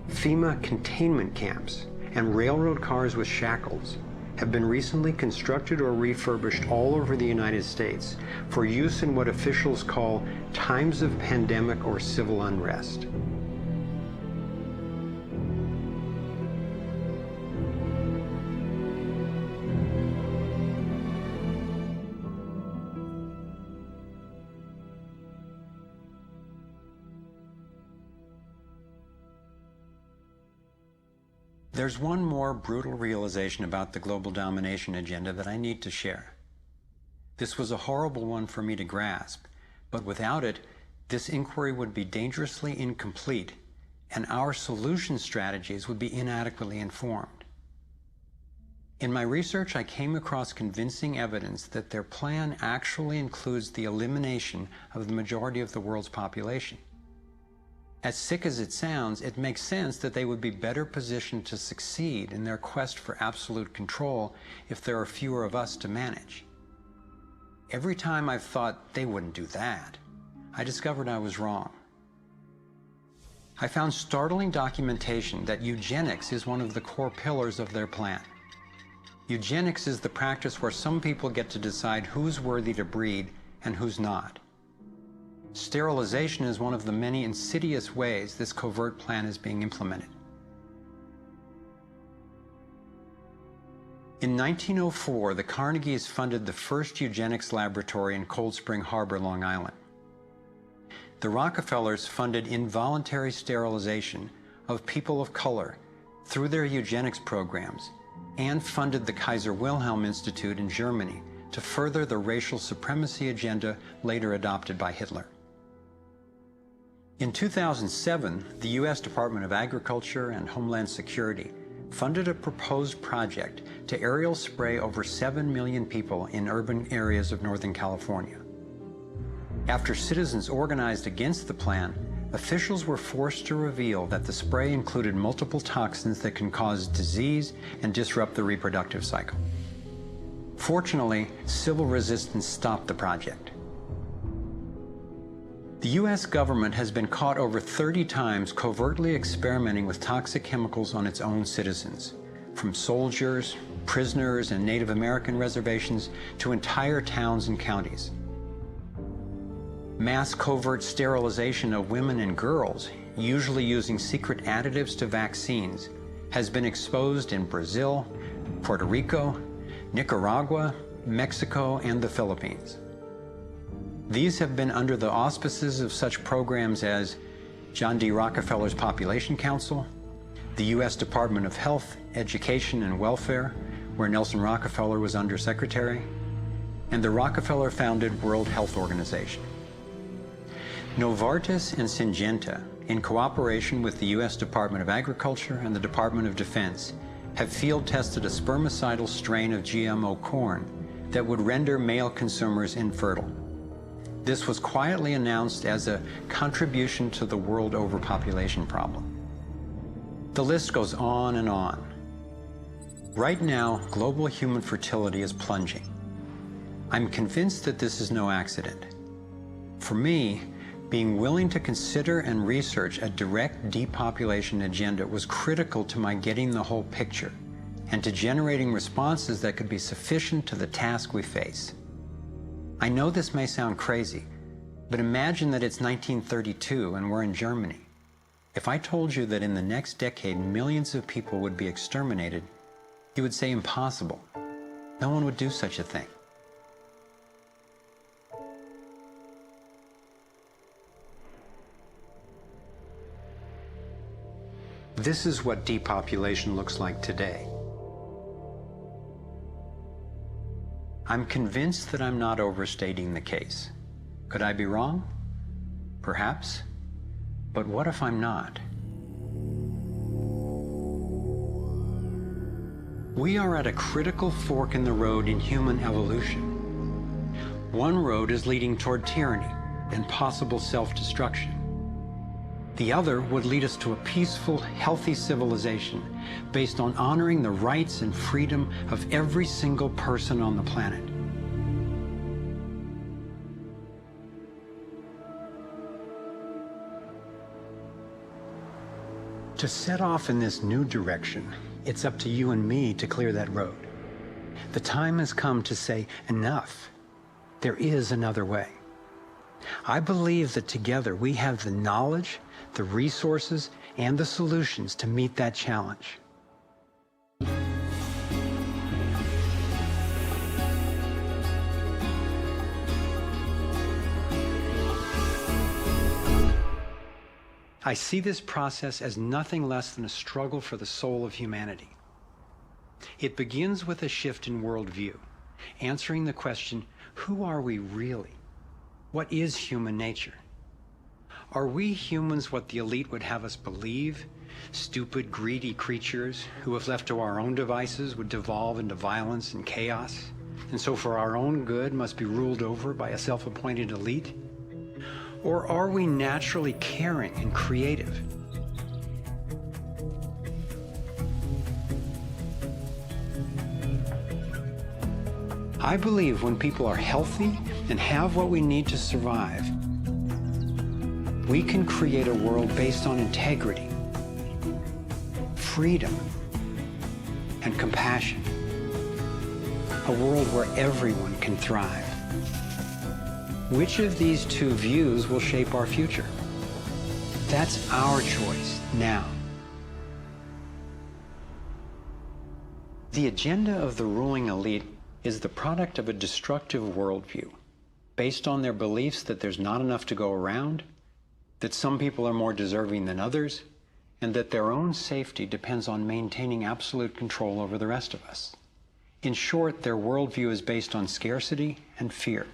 Speaker 1: FEMA containment camps and railroad cars with shackles have been recently constructed or refurbished all over the United States for use in what officials call times of pandemic or civil unrest. There's one more brutal realization about the global domination agenda that I need to share. This was a horrible one for me to grasp, but without it, this inquiry would be dangerously incomplete, and our solution strategies would be inadequately informed. In my research, I came across convincing evidence that their plan actually includes the elimination of the majority of the world's population. As sick as it sounds, it makes sense that they would be better positioned to succeed in their quest for absolute control if there are fewer of us to manage. Every time I've thought they wouldn't do that, I discovered I was wrong. I found startling documentation that eugenics is one of the core pillars of their plan. Eugenics is the practice where some people get to decide who's worthy to breed and who's not. Sterilization is one of the many insidious ways this covert plan is being implemented. In 1904, the Carnegies funded the first eugenics laboratory in Cold Spring Harbor, Long Island. The Rockefellers funded involuntary sterilization of people of color through their eugenics programs and funded the Kaiser Wilhelm Institute in Germany to further the racial supremacy agenda later adopted by Hitler. In 2007, the U.S. Department of Agriculture and Homeland Security funded a proposed project to aerial spray over 7 million people in urban areas of Northern California. After citizens organized against the plan, officials were forced to reveal that the spray included multiple toxins that can cause disease and disrupt the reproductive cycle. Fortunately, civil resistance stopped the project. The U.S. government has been caught over 30 times covertly experimenting with toxic chemicals on its own citizens, from soldiers, prisoners, and Native American reservations to entire towns and counties. Mass covert sterilization of women and girls, usually using secret additives to vaccines, has been exposed in Brazil, Puerto Rico, Nicaragua, Mexico, and the Philippines. These have been under the auspices of such programs as John D. Rockefeller's Population Council, the U.S. Department of Health, Education, and Welfare, where Nelson Rockefeller was undersecretary, and the Rockefeller-founded World Health Organization. Novartis and Syngenta, in cooperation with the U.S. Department of Agriculture and the Department of Defense, have field-tested a spermicidal strain of GMO corn that would render male consumers infertile. This was quietly announced as a contribution to the world overpopulation problem. The list goes on and on. Right now, global human fertility is plunging. I'm convinced that this is no accident. For me, being willing to consider and research a direct depopulation agenda was critical to my getting the whole picture and to generating responses that could be sufficient to the task we face. I know this may sound crazy, but imagine that it's 1932 and we're in Germany. If I told you that in the next decade millions of people would be exterminated, you would say impossible. No one would do such a thing. This is what depopulation looks like today. I'm convinced that I'm not overstating the case. Could I be wrong? Perhaps. But what if I'm not? We are at a critical fork in the road in human evolution. One road is leading toward tyranny and possible self-destruction. The other would lead us to a peaceful, healthy civilization based on honoring the rights and freedom of every single person on the planet. To set off in this new direction, it's up to you and me to clear that road. The time has come to say, enough. There is another way. I believe that together we have the knowledge, the resources, and the solutions to meet that challenge. I see this process as nothing less than a struggle for the soul of humanity. It begins with a shift in worldview, answering the question, who are we really? What is human nature? Are we humans what the elite would have us believe? Stupid, greedy creatures who, if left to our own devices, would devolve into violence and chaos, and so for our own good must be ruled over by a self-appointed elite? Or are we naturally caring and creative? I believe when people are healthy and have what we need to survive, we can create a world based on integrity, freedom, and compassion. A world where everyone can thrive. Which of these two views will shape our future? That's our choice now. The agenda of the ruling elite is the product of a destructive worldview, based on their beliefs that there's not enough to go around, that some people are more deserving than others, and that their own safety depends on maintaining absolute control over the rest of us. In short, their worldview is based on scarcity and fear.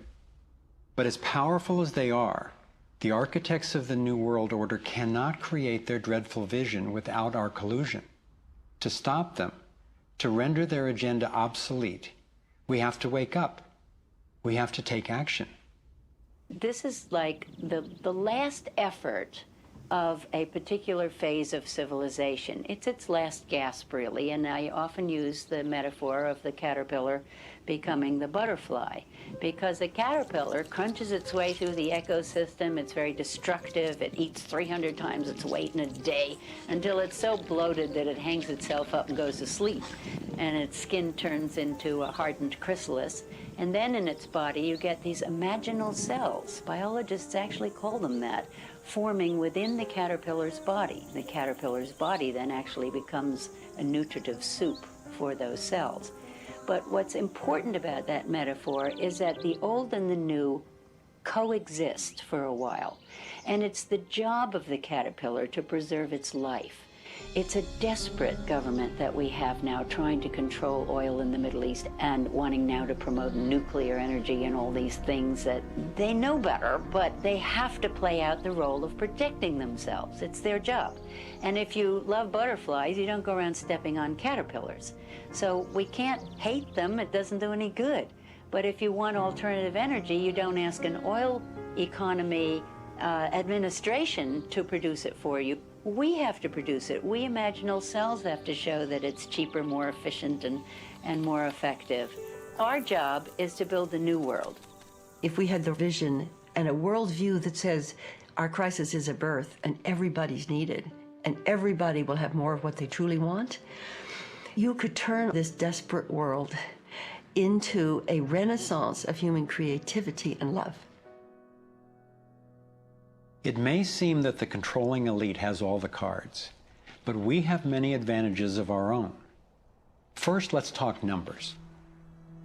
Speaker 1: But as powerful as they are, the architects of the New World Order cannot create their dreadful vision without our collusion. To stop them, to render their agenda obsolete, we have to wake up. We have to take action.
Speaker 16: This is like the last effort of a particular phase of civilization. It's its last gasp, really, and I often use the metaphor of the caterpillar becoming the butterfly, because the caterpillar crunches its way through the ecosystem. It's very destructive. It eats 300 times its weight in a day until it's so bloated that it hangs itself up and goes to sleep, and its skin turns into a hardened chrysalis. And then in its body you get these imaginal cells, biologists actually call them that, forming within the caterpillar's body. The caterpillar's body then actually becomes a nutritive soup for those cells. But what's important about that metaphor is that the old and the new coexist for a while. And it's the job of the caterpillar to preserve its life. It's a desperate government that we have now trying to control oil in the Middle East and wanting now to promote nuclear energy and all these things that they know better, but they have to play out the role of protecting themselves. It's their job. And if you love butterflies, you don't go around stepping on caterpillars. So we can't hate them. It doesn't do any good. But if you want alternative energy, you don't ask an oil economy administration to produce it for you. We have to produce it. We imaginal cells have to show that it's cheaper, more efficient, and more effective. Our job is to build the new world.
Speaker 17: If we had the vision and a worldview that says our crisis is a birth and everybody's needed and everybody will have more of what they truly want, you could turn this desperate world into a renaissance of human creativity and love.
Speaker 1: It may seem that the controlling elite has all the cards, but we have many advantages of our own. First, let's talk numbers.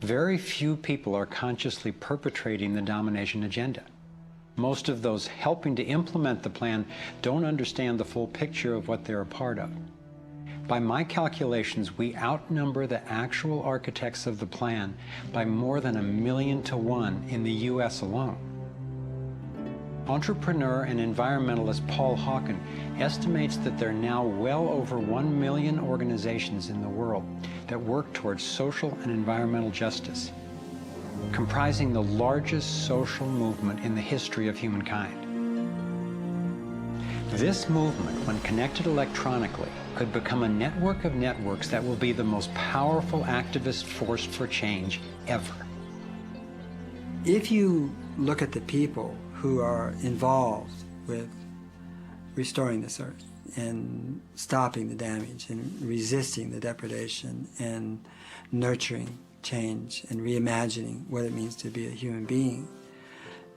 Speaker 1: Very few people are consciously perpetrating the domination agenda. Most of those helping to implement the plan don't understand the full picture of what they're a part of. By my calculations, we outnumber the actual architects of the plan by more than 1,000,000 to 1 in the US alone. Entrepreneur and environmentalist Paul Hawken estimates that there are now well over 1 million organizations in the world that work towards social and environmental justice, comprising the largest social movement in the history of humankind. This movement, when connected electronically, could become a network of networks that will be the most powerful activist force for change ever.
Speaker 18: If you look at the people who are involved with restoring this earth and stopping the damage and resisting the depredation and nurturing change and reimagining what it means to be a human being,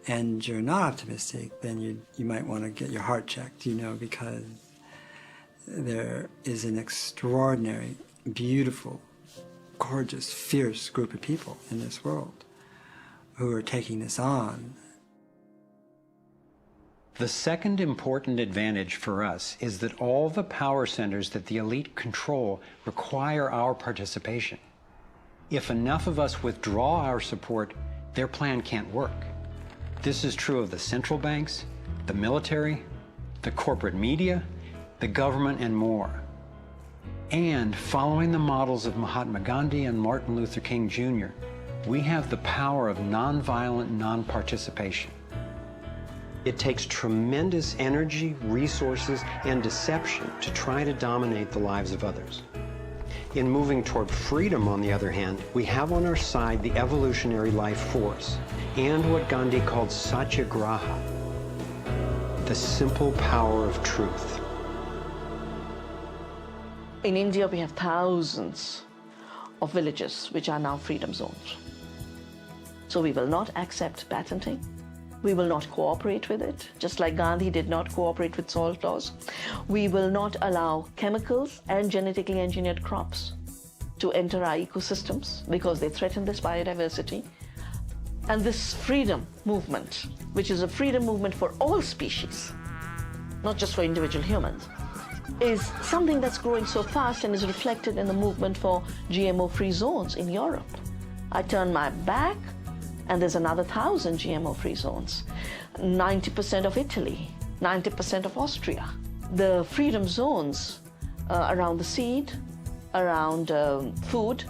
Speaker 18: and you're not optimistic, then you might want to get your heart checked, because there is an extraordinary, beautiful, gorgeous, fierce group of people in this world who are taking this on.
Speaker 1: The second important advantage for us is that all the power centers that the elite control require our participation. If enough of us withdraw our support, their plan can't work. This is true of the central banks, the military, the corporate media, the government, and more. And following the models of Mahatma Gandhi and Martin Luther King Jr., we have the power of nonviolent non-participation. It takes tremendous energy, resources, and deception to try to dominate the lives of others. In moving toward freedom, on the other hand, we have on our side the evolutionary life force and what Gandhi called satyagraha, the simple power of truth.
Speaker 19: In India, we have thousands of villages which are now freedom zones. So we will not accept patenting. We will not cooperate with it, just like Gandhi did not cooperate with salt laws. We will not allow chemicals and genetically engineered crops to enter our ecosystems because they threaten this biodiversity. And this freedom movement, which is a freedom movement for all species, not just for individual humans, is something that's growing so fast and is reflected in the movement for GMO-free zones in Europe. I turn my back, and there's another 1,000 GMO-free zones. 90% of Italy, 90% of Austria. The freedom zones around the seed, around food,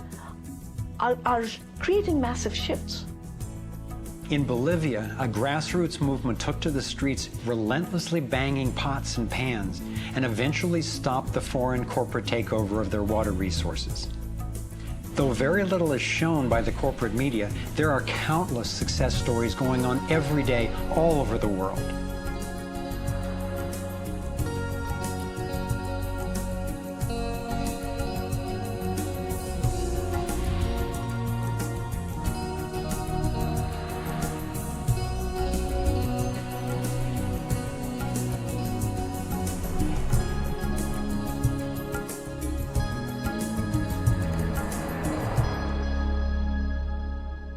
Speaker 19: are creating massive shifts.
Speaker 1: In Bolivia, a grassroots movement took to the streets, relentlessly banging pots and pans, and eventually stopped the foreign corporate takeover of their water resources. Though very little is shown by the corporate media, there are countless success stories going on every day all over the world.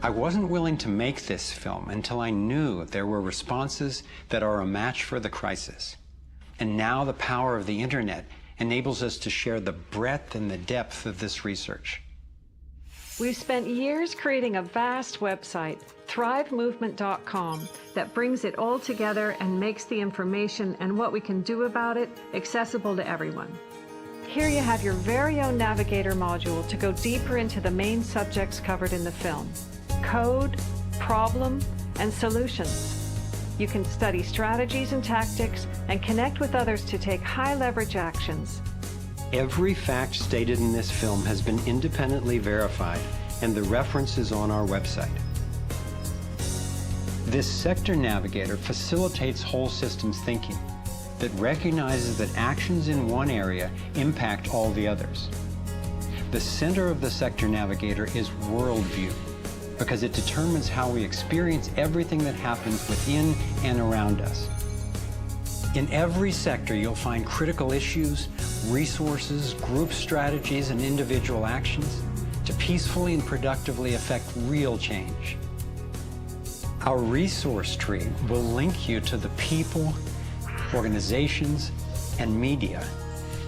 Speaker 1: I wasn't willing to make this film until I knew there were responses that are a match for the crisis. And now the power of the internet enables us to share the breadth and the depth of this research.
Speaker 15: We've spent years creating a vast website, thrivemovement.com, that brings it all together and makes the information and what we can do about it accessible to everyone. Here you have your very own navigator module to go deeper into the main subjects covered in the film: code, problem, and solutions. You can study strategies and tactics and connect with others to take high leverage actions.
Speaker 1: Every fact stated in this film has been independently verified, and the reference is on our website. This sector navigator facilitates whole systems thinking that recognizes that actions in one area impact all the others. The center of the sector navigator is worldview, because it determines how we experience everything that happens within and around us. In every sector, you'll find critical issues, resources, group strategies, and individual actions to peacefully and productively affect real change. Our resource tree will link you to the people, organizations, and media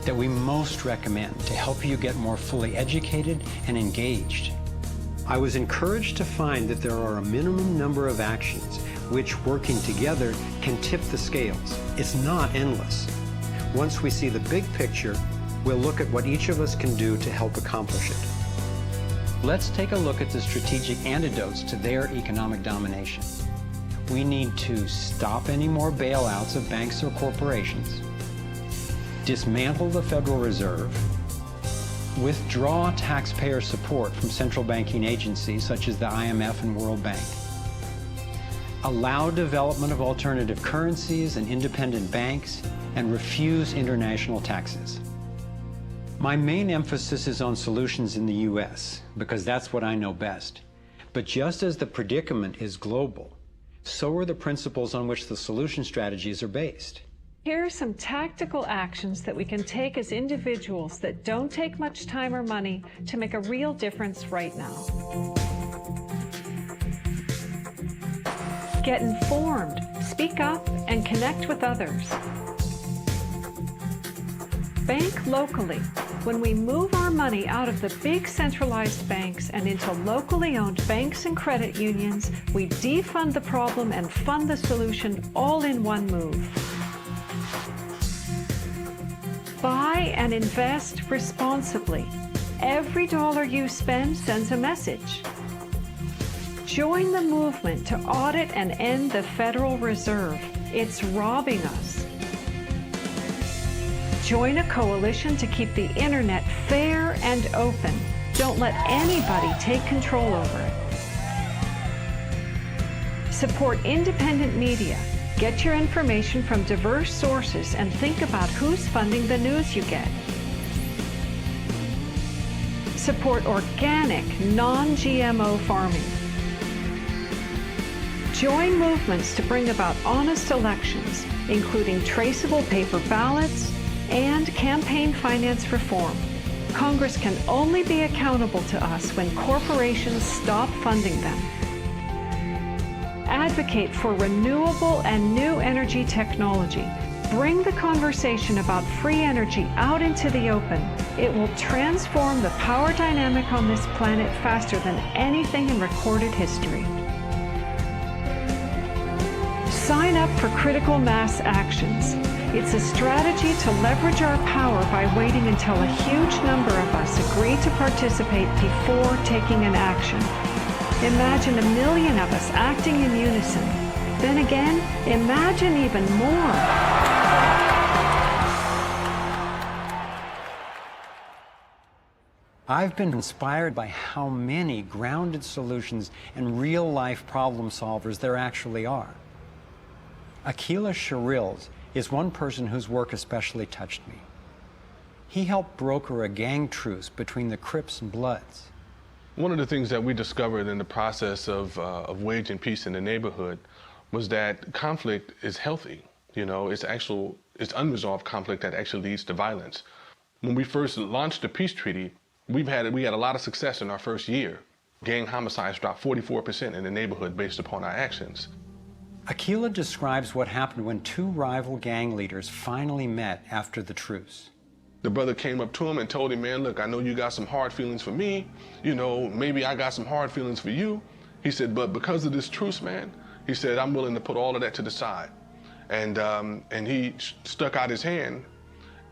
Speaker 1: that we most recommend to help you get more fully educated and engaged. I was encouraged to find that there are a minimum number of actions which, working together, can tip the scales. It's not endless. Once we see the big picture, we'll look at what each of us can do to help accomplish it. Let's take a look at the strategic antidotes to their economic domination. We need to stop any more bailouts of banks or corporations, dismantle the Federal Reserve, withdraw taxpayer support from central banking agencies such as the IMF and World Bank, allow development of alternative currencies and independent banks, and refuse international taxes. My main emphasis is on solutions in the U.S., because that's what I know best. But just as the predicament is global, so are the principles on which the solution strategies are based.
Speaker 15: Here are some tactical actions that we can take as individuals that don't take much time or money to make a real difference right now. Get informed, speak up, and connect with others. Bank locally. When we move our money out of the big centralized banks and into locally owned banks and credit unions, we defund the problem and fund the solution all in one move. Buy and invest responsibly. Every dollar you spend sends a message. Join the movement to audit and end the Federal Reserve. It's robbing us. Join a coalition to keep the internet fair and open. Don't let anybody take control over it. Support independent media. Get your information from diverse sources and think about who's funding the news you get. Support organic, non-GMO farming. Join movements to bring about honest elections, including traceable paper ballots and campaign finance reform. Congress can only be accountable to us when corporations stop funding them. Advocate for renewable and new energy technology. Bring the conversation about free energy out into the open. It will transform the power dynamic on this planet faster than anything in recorded history. Sign up for critical mass actions. It's a strategy to leverage our power by waiting until a huge number of us agree to participate before taking an action. Imagine 1 million of us acting in unison. Then again, imagine even more.
Speaker 1: I've been inspired by how many grounded solutions and real-life problem solvers there actually are. Akila Sherrills is one person whose work especially touched me. He helped broker a gang truce between the Crips and Bloods.
Speaker 20: One of the things that we discovered in the process of waging peace in the neighborhood was that conflict is healthy. You know, it's unresolved conflict that actually leads to violence. When we first launched the peace treaty, we had a lot of success in our first year. Gang homicides dropped 44% in the neighborhood based upon our actions.
Speaker 1: Akila describes what happened when two rival gang leaders finally met after the truce.
Speaker 20: The brother came up to him and told him, man, look, I know you got some hard feelings for me. You know, maybe I got some hard feelings for you. He said, but because of this truce, man, he said, I'm willing to put all of that to the side. And he stuck out his hand.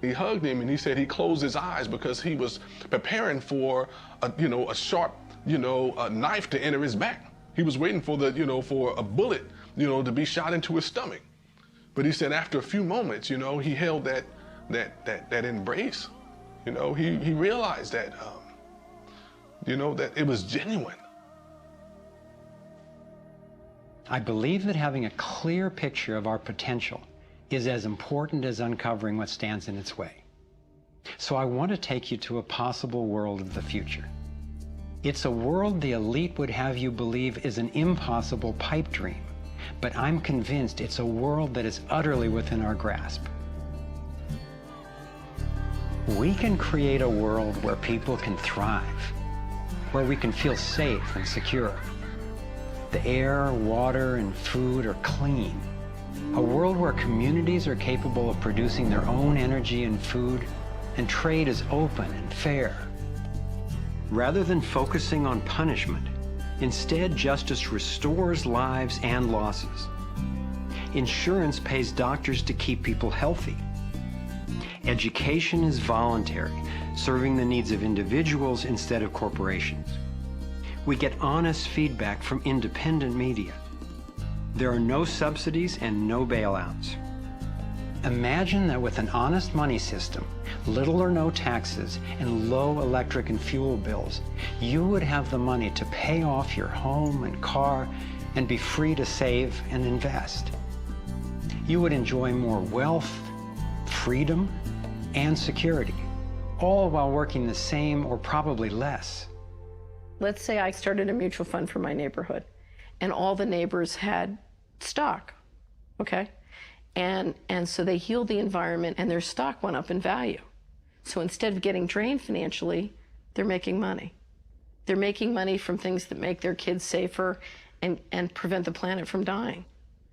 Speaker 20: He hugged him and he said he closed his eyes because he was preparing for a sharp, knife to enter his back. He was waiting for the, for a bullet, to be shot into his stomach. But he said after a few moments, he held that embrace. He realized that, that it was genuine.
Speaker 1: I believe that having a clear picture of our potential is as important as uncovering what stands in its way. So I want to take you to a possible world of the future. It's a world the elite would have you believe is an impossible pipe dream, but I'm convinced it's a world that is utterly within our grasp. We can create a world where people can thrive, where we can feel safe and secure. The air, water, and food are clean. A world where communities are capable of producing their own energy and food, and trade is open and fair. Rather than focusing on punishment, instead justice restores lives and losses. Insurance pays doctors to keep people healthy. Education is voluntary, serving the needs of individuals instead of corporations. We get honest feedback from independent media. There are no subsidies and no bailouts. Imagine that with an honest money system, little or no taxes, and low electric and fuel bills, you would have the money to pay off your home and car and be free to save and invest. You would enjoy more wealth, freedom, and security, all while working the same or probably less.
Speaker 3: Let's say I started a mutual fund for my neighborhood, and all the neighbors had stock, okay? And so they healed the environment, and their stock went up in value. So instead of getting drained financially, they're making money. They're making money from things that make their kids safer and prevent the planet from dying.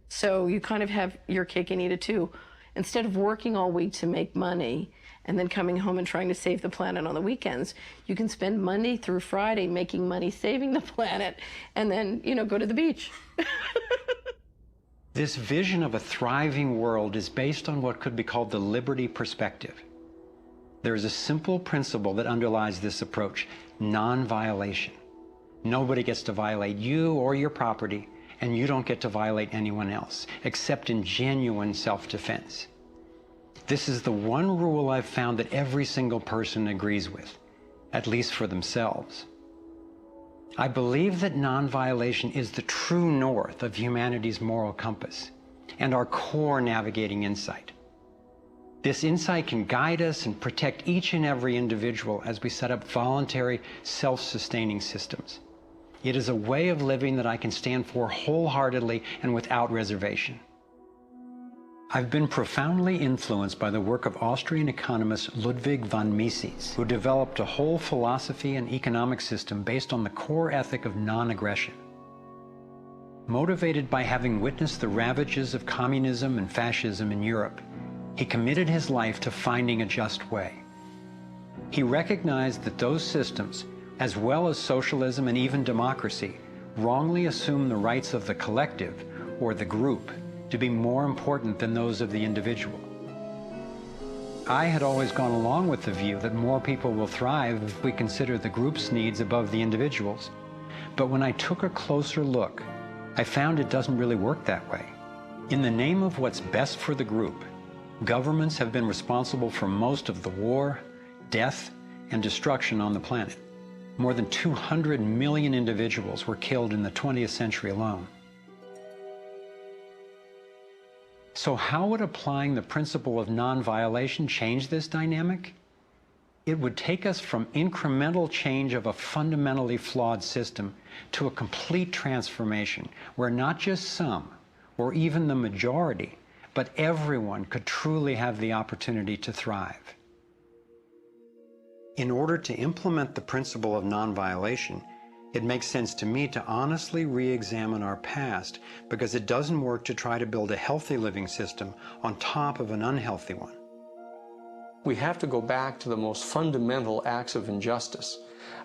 Speaker 3: So you kind of have your cake and eat it too. Instead of working all week to make money and then coming home and trying to save the planet on the weekends, you can spend Monday through Friday making money saving the planet and then, go to the beach.
Speaker 1: This vision of a thriving world is based on what could be called the liberty perspective. There is a simple principle that underlies this approach: non-violation. Nobody gets to violate you or your property, and you don't get to violate anyone else, except in genuine self-defense. This is the one rule I've found that every single person agrees with, at least for themselves. I believe that non-violation is the true north of humanity's moral compass and our core navigating insight. This insight can guide us and protect each and every individual as we set up voluntary, self-sustaining systems. It is a way of living that I can stand for wholeheartedly and without reservation. I've been profoundly influenced by the work of Austrian economist Ludwig von Mises, who developed a whole philosophy and economic system based on the core ethic of non-aggression. Motivated by having witnessed the ravages of communism and fascism in Europe, he committed his life to finding a just way. He recognized that those systems, as well as socialism and even democracy, wrongly assume the rights of the collective, or the group, to be more important than those of the individual. I had always gone along with the view that more people will thrive if we consider the group's needs above the individual's. But when I took a closer look, I found it doesn't really work that way. In the name of what's best for the group, governments have been responsible for most of the war, death, and destruction on the planet. More than 200 million individuals were killed in the 20th century alone. So how would applying the principle of non-violation change this dynamic? It would take us from incremental change of a fundamentally flawed system to a complete transformation where not just some, or even the majority, but everyone could truly have the opportunity to thrive. In order to implement the principle of non-violation, it makes sense to me to honestly re-examine our past, because it doesn't work to try to build a healthy living system on top of an unhealthy one.
Speaker 21: We have to go back to the most fundamental acts of injustice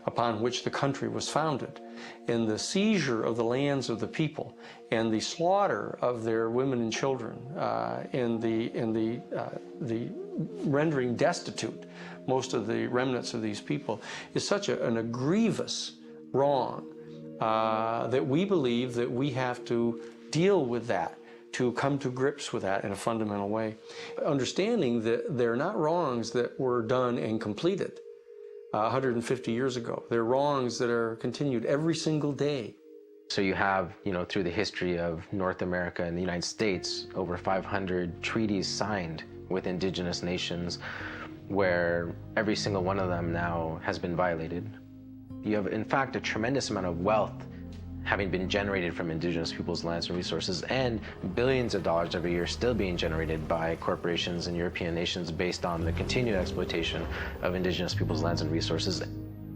Speaker 21: upon which the country was founded, in the seizure of the lands of the people and the slaughter of their women and children, and the rendering destitute most of the remnants of these people, is such a grievous wrong that we believe that we have to deal with that, to come to grips with that in a fundamental way. Understanding that they're not wrongs that were done and completed 150 years ago. They're wrongs that are continued every single day.
Speaker 6: So you have, through the history of North America and the United States, over 500 treaties signed with indigenous nations where every single one of them now has been violated. You have, in fact, a tremendous amount of wealth having been generated from indigenous peoples' lands and resources, and billions of dollars every year still being generated by corporations and European nations based on the continued exploitation of indigenous peoples' lands and resources.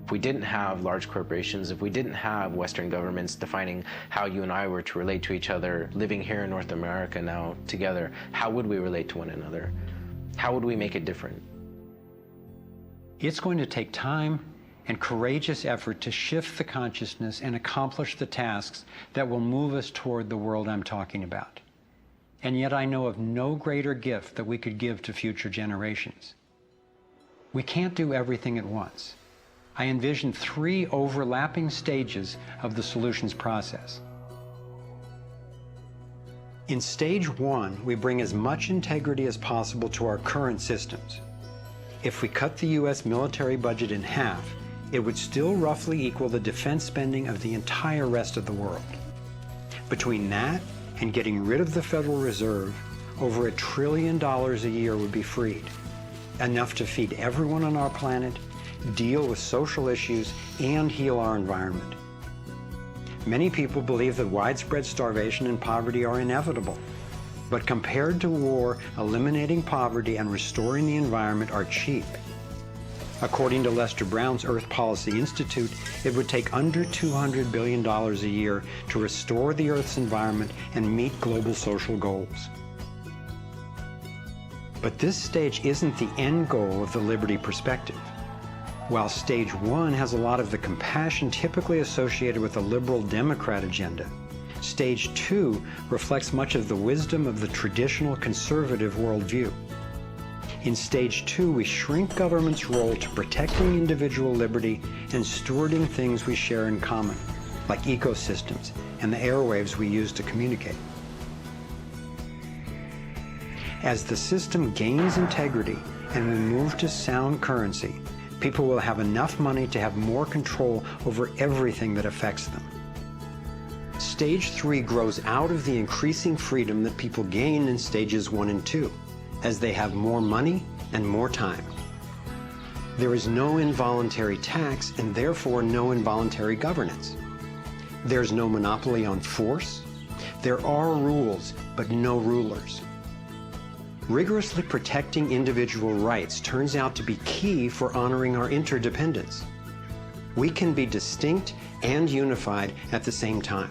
Speaker 6: If we didn't have large corporations, if we didn't have Western governments defining how you and I were to relate to each other, living here in North America now together, how would we relate to one another? How would we make it different?
Speaker 1: It's going to take time and courageous effort to shift the consciousness and accomplish the tasks that will move us toward the world I'm talking about. And yet I know of no greater gift that we could give to future generations. We can't do everything at once. I envision 3 overlapping stages of the solutions process. In stage 1, we bring as much integrity as possible to our current systems. If we cut the U.S. military budget in half, it would still roughly equal the defense spending of the entire rest of the world. Between that and getting rid of the Federal Reserve, over $1 trillion a year would be freed, enough to feed everyone on our planet, deal with social issues, and heal our environment. Many people believe that widespread starvation and poverty are inevitable, but compared to war, eliminating poverty and restoring the environment are cheap. According to Lester Brown's Earth Policy Institute, it would take under $200 billion a year to restore the Earth's environment and meet global social goals. But this stage isn't the end goal of the liberty perspective. While stage 1 has a lot of the compassion typically associated with a liberal Democrat agenda, stage 2 reflects much of the wisdom of the traditional conservative worldview. In stage 2, we shrink government's role to protecting individual liberty and stewarding things we share in common, like ecosystems and the airwaves we use to communicate. As the system gains integrity and we move to sound currency, people will have enough money to have more control over everything that affects them. Stage 3 grows out of the increasing freedom that people gain in stages 1 and 2, as they have more money and more time. There is no involuntary tax and therefore no involuntary governance. There's no monopoly on force. There are rules, but no rulers. Rigorously protecting individual rights turns out to be key for honoring our interdependence. We can be distinct and unified at the same time.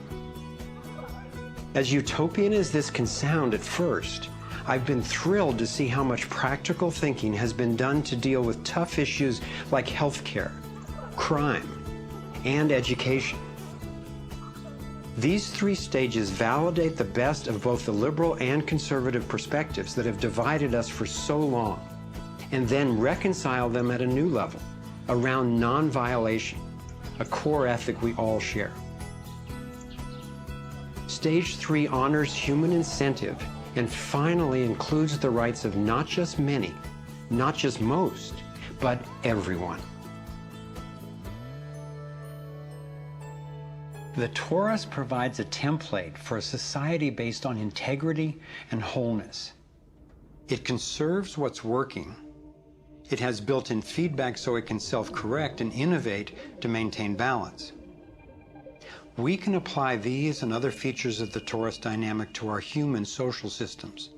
Speaker 1: As utopian as this can sound at first, I've been thrilled to see how much practical thinking has been done to deal with tough issues like healthcare, crime, and education. These 3 stages validate the best of both the liberal and conservative perspectives that have divided us for so long, and then reconcile them at a new level, around non-violation, a core ethic we all share. Stage 3 honors human incentive and finally includes the rights of not just many, not just most, but everyone. The Torus provides a template for a society based on integrity and wholeness. It conserves what's working. It has built-in feedback so it can self-correct and innovate to maintain balance. We can apply these and other features of the torus dynamic to our human social systems.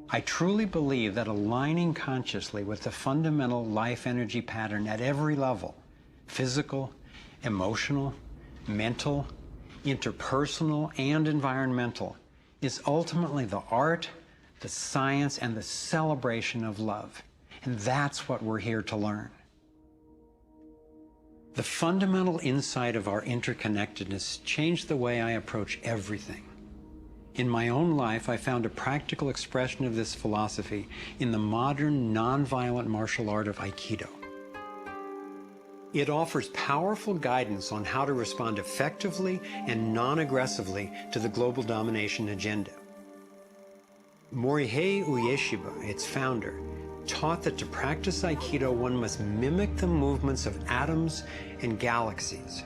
Speaker 1: I truly believe that aligning consciously with the fundamental life energy pattern at every level, physical, emotional, mental, interpersonal, and environmental, is ultimately the art, the science, and the celebration of love. And that's what we're here to learn. The fundamental insight of our interconnectedness changed the way I approach everything. In my own life, I found a practical expression of this philosophy in the modern, nonviolent martial art of Aikido. It offers powerful guidance on how to respond effectively and non-aggressively to the global domination agenda. Morihei Ueshiba, its founder, taught that to practice Aikido, one must mimic the movements of atoms and galaxies.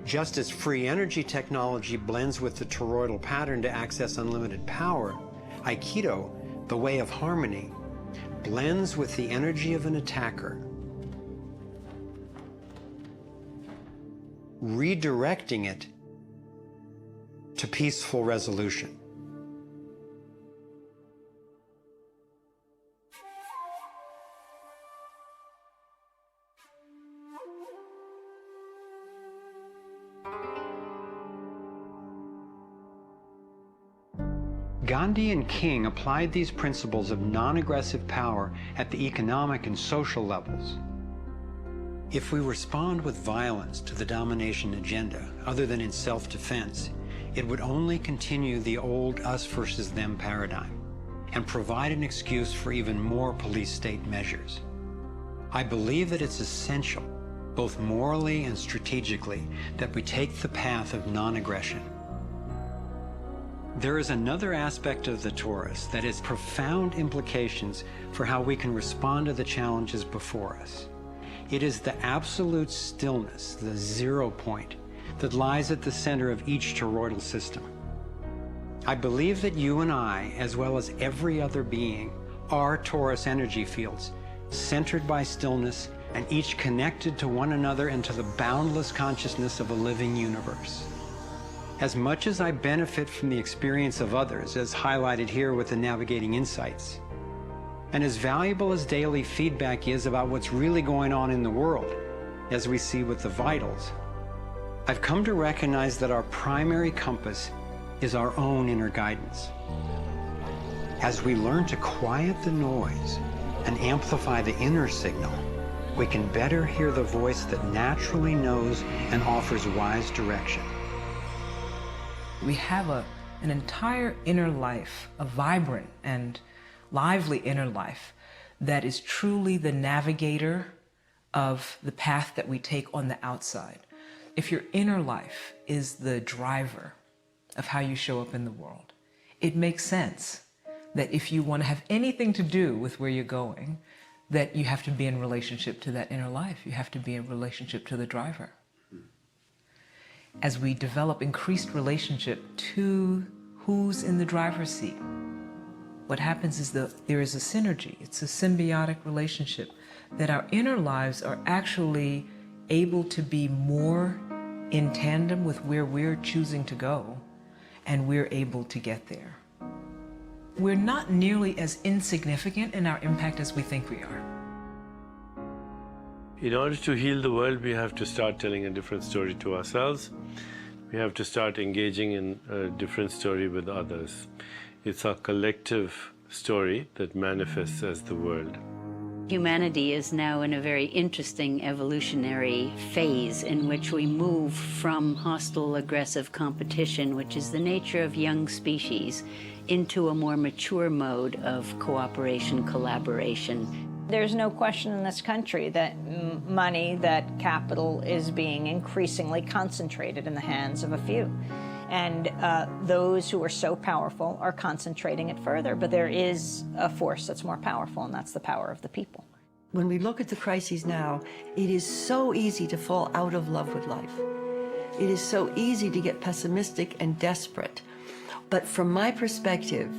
Speaker 1: Just as free energy technology blends with the toroidal pattern to access unlimited power, Aikido, the way of harmony, blends with the energy of an attacker, redirecting it to peaceful resolution. Gandhi and King applied these principles of non-aggressive power at the economic and social levels. If we respond with violence to the domination agenda, other than in self-defense, it would only continue the old us versus them paradigm and provide an excuse for even more police state measures. I believe that it's essential, both morally and strategically, that we take the path of non-aggression. There is another aspect of the Taurus that has profound implications for how we can respond to the challenges before us. It is the absolute stillness, the 0 point, that lies at the center of each toroidal system. I believe that you and I, as well as every other being, are Taurus energy fields, centered by stillness and each connected to one another and to the boundless consciousness of a living universe. As much as I benefit from the experience of others, as highlighted here with the Navigating Insights, and as valuable as daily feedback is about what's really going on in the world, as we see with the vitals, I've come to recognize that our primary compass is our own inner guidance. As we learn to quiet the noise and amplify the inner signal, we can better hear the voice that naturally knows and offers wise direction.
Speaker 5: We have an entire inner life, a vibrant and lively inner life that is truly the navigator of the path that we take on the outside. If your inner life is the driver of how you show up in the world, it makes sense that if you want to have anything to do with where you're going, that you have to be in relationship to that inner life. You have to be in relationship to the driver. As we develop increased relationship to who's in the driver's seat, what happens is that there is a synergy. It's a symbiotic relationship that our inner lives are actually able to be more in tandem with where we're choosing to go, and we're able to get there. We're not nearly as insignificant in our impact as we think we are.
Speaker 22: In order to heal the world, we have to start telling a different story to ourselves. We have to start engaging in a different story with others. It's our collective story that manifests as the world.
Speaker 16: Humanity is now in a very interesting evolutionary phase in which we move from hostile, aggressive competition, which is the nature of young species, into a more mature mode of cooperation, collaboration.
Speaker 23: There's no question in this country that money, that capital is being increasingly concentrated in the hands of a few. And those who are so powerful are concentrating it further. But there is a force that's more powerful, and that's the power of the people.
Speaker 17: When we look at the crises now, it is so easy to fall out of love with life. It is so easy to get pessimistic and desperate. But from my perspective,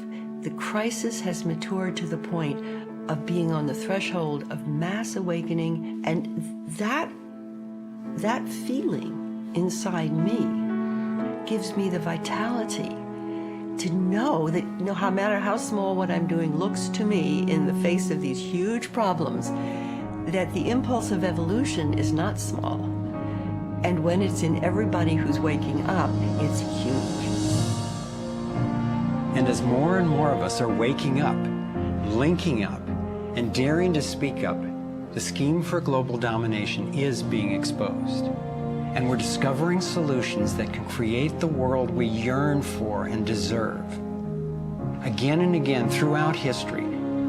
Speaker 17: the crisis has matured to the point of being on the threshold of mass awakening, and that feeling inside me gives me the vitality to know that no matter how small what I'm doing looks to me in the face of these huge problems, that the impulse of evolution is not small. And when it's in everybody who's waking up, it's huge.
Speaker 1: And as more and more of us are waking up, linking up, and daring to speak up, the scheme for global domination is being exposed. And we're discovering solutions that can create the world we yearn for and deserve. Again and again throughout history,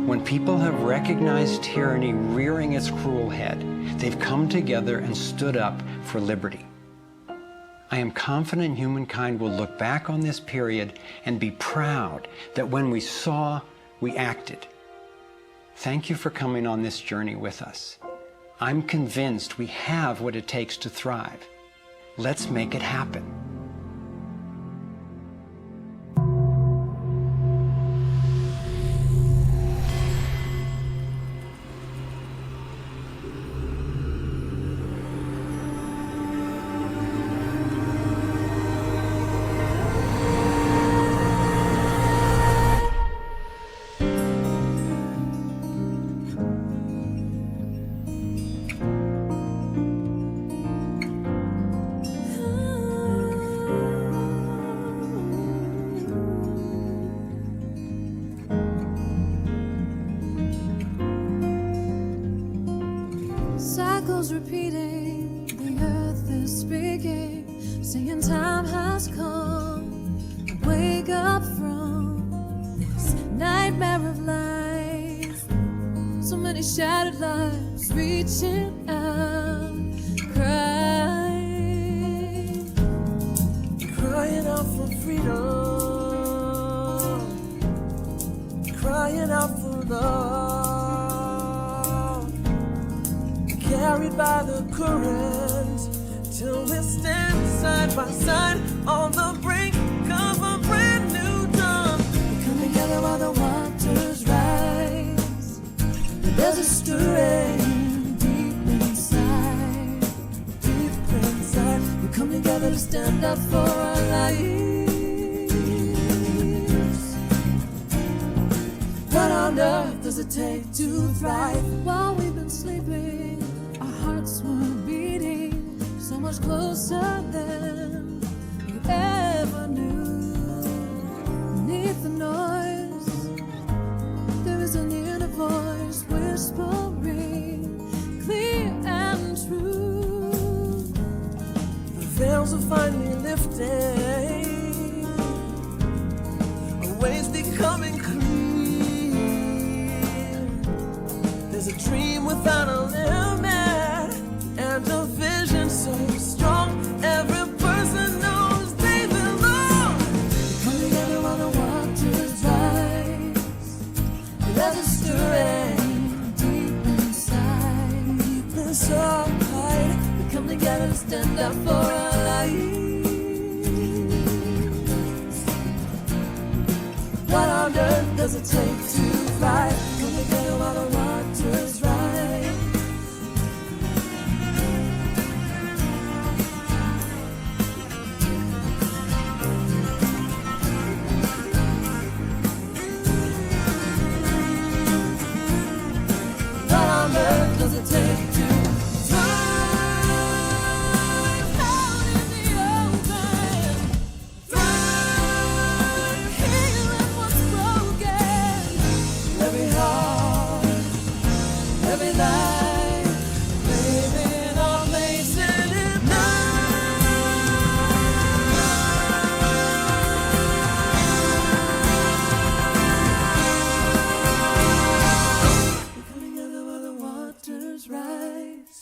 Speaker 1: When people have recognized tyranny rearing its cruel head, they've come together and stood up for liberty. I am confident humankind will look back on this period and be proud that when we saw, we acted. Thank you for coming on this journey with us. I'm convinced we have what it takes to thrive. Let's make it happen.
Speaker 7: Cycles repeating, the earth is speaking, saying time has come to wake up from this nightmare of life. So many shattered lives reaching out, crying out for freedom, crying out for love. Carried by the current, till we stand side by side on the brink of a brand new dawn. We come together while the waters rise. There's a stirring deep inside, deep inside. We come together to stand up for our lives. What on earth does it take to thrive? While we've been sleeping, our hearts were beating so much closer than we ever knew. Beneath the noise, there is an inner voice whispering, clear and true. The veils are finally lifting, our ways becoming clear. There's a dream without a limit, and a vision so strong, every person knows they belong. We come together while the waters rise. There's a stirring deep inside, deep inside. We come together to stand up for our lives. What on earth does it take to thrive? Come together while the waters rise. Does it take to thrive out in the open? Thrive healing what's broken. Every heart, every life, living our place in it rise.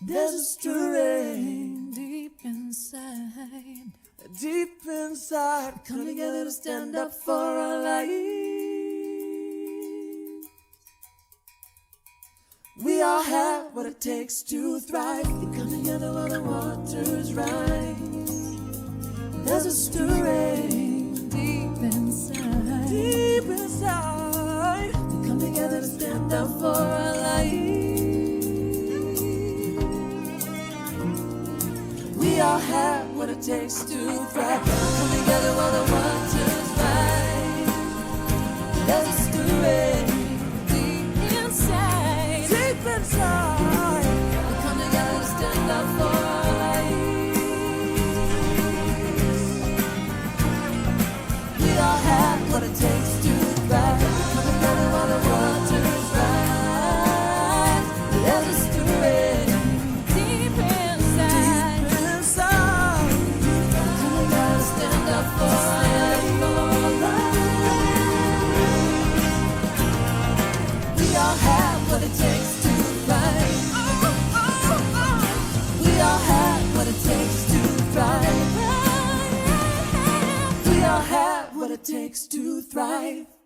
Speaker 7: There's a stirring deep inside, deep inside. Come together to stand up for our lives. We all have what it takes to thrive. We come together while the waters rise. There's a stirring deep inside, deep inside. We come together to stand up for our lives. We all have what it takes to thrive. Come together while the waters rise. There's a stirring deep inside, deep inside. We come together to stand up for our lives. We all have what it takes to thrive. Come together while the waters rise. There's a stirring deep inside. Stand takes to thrive.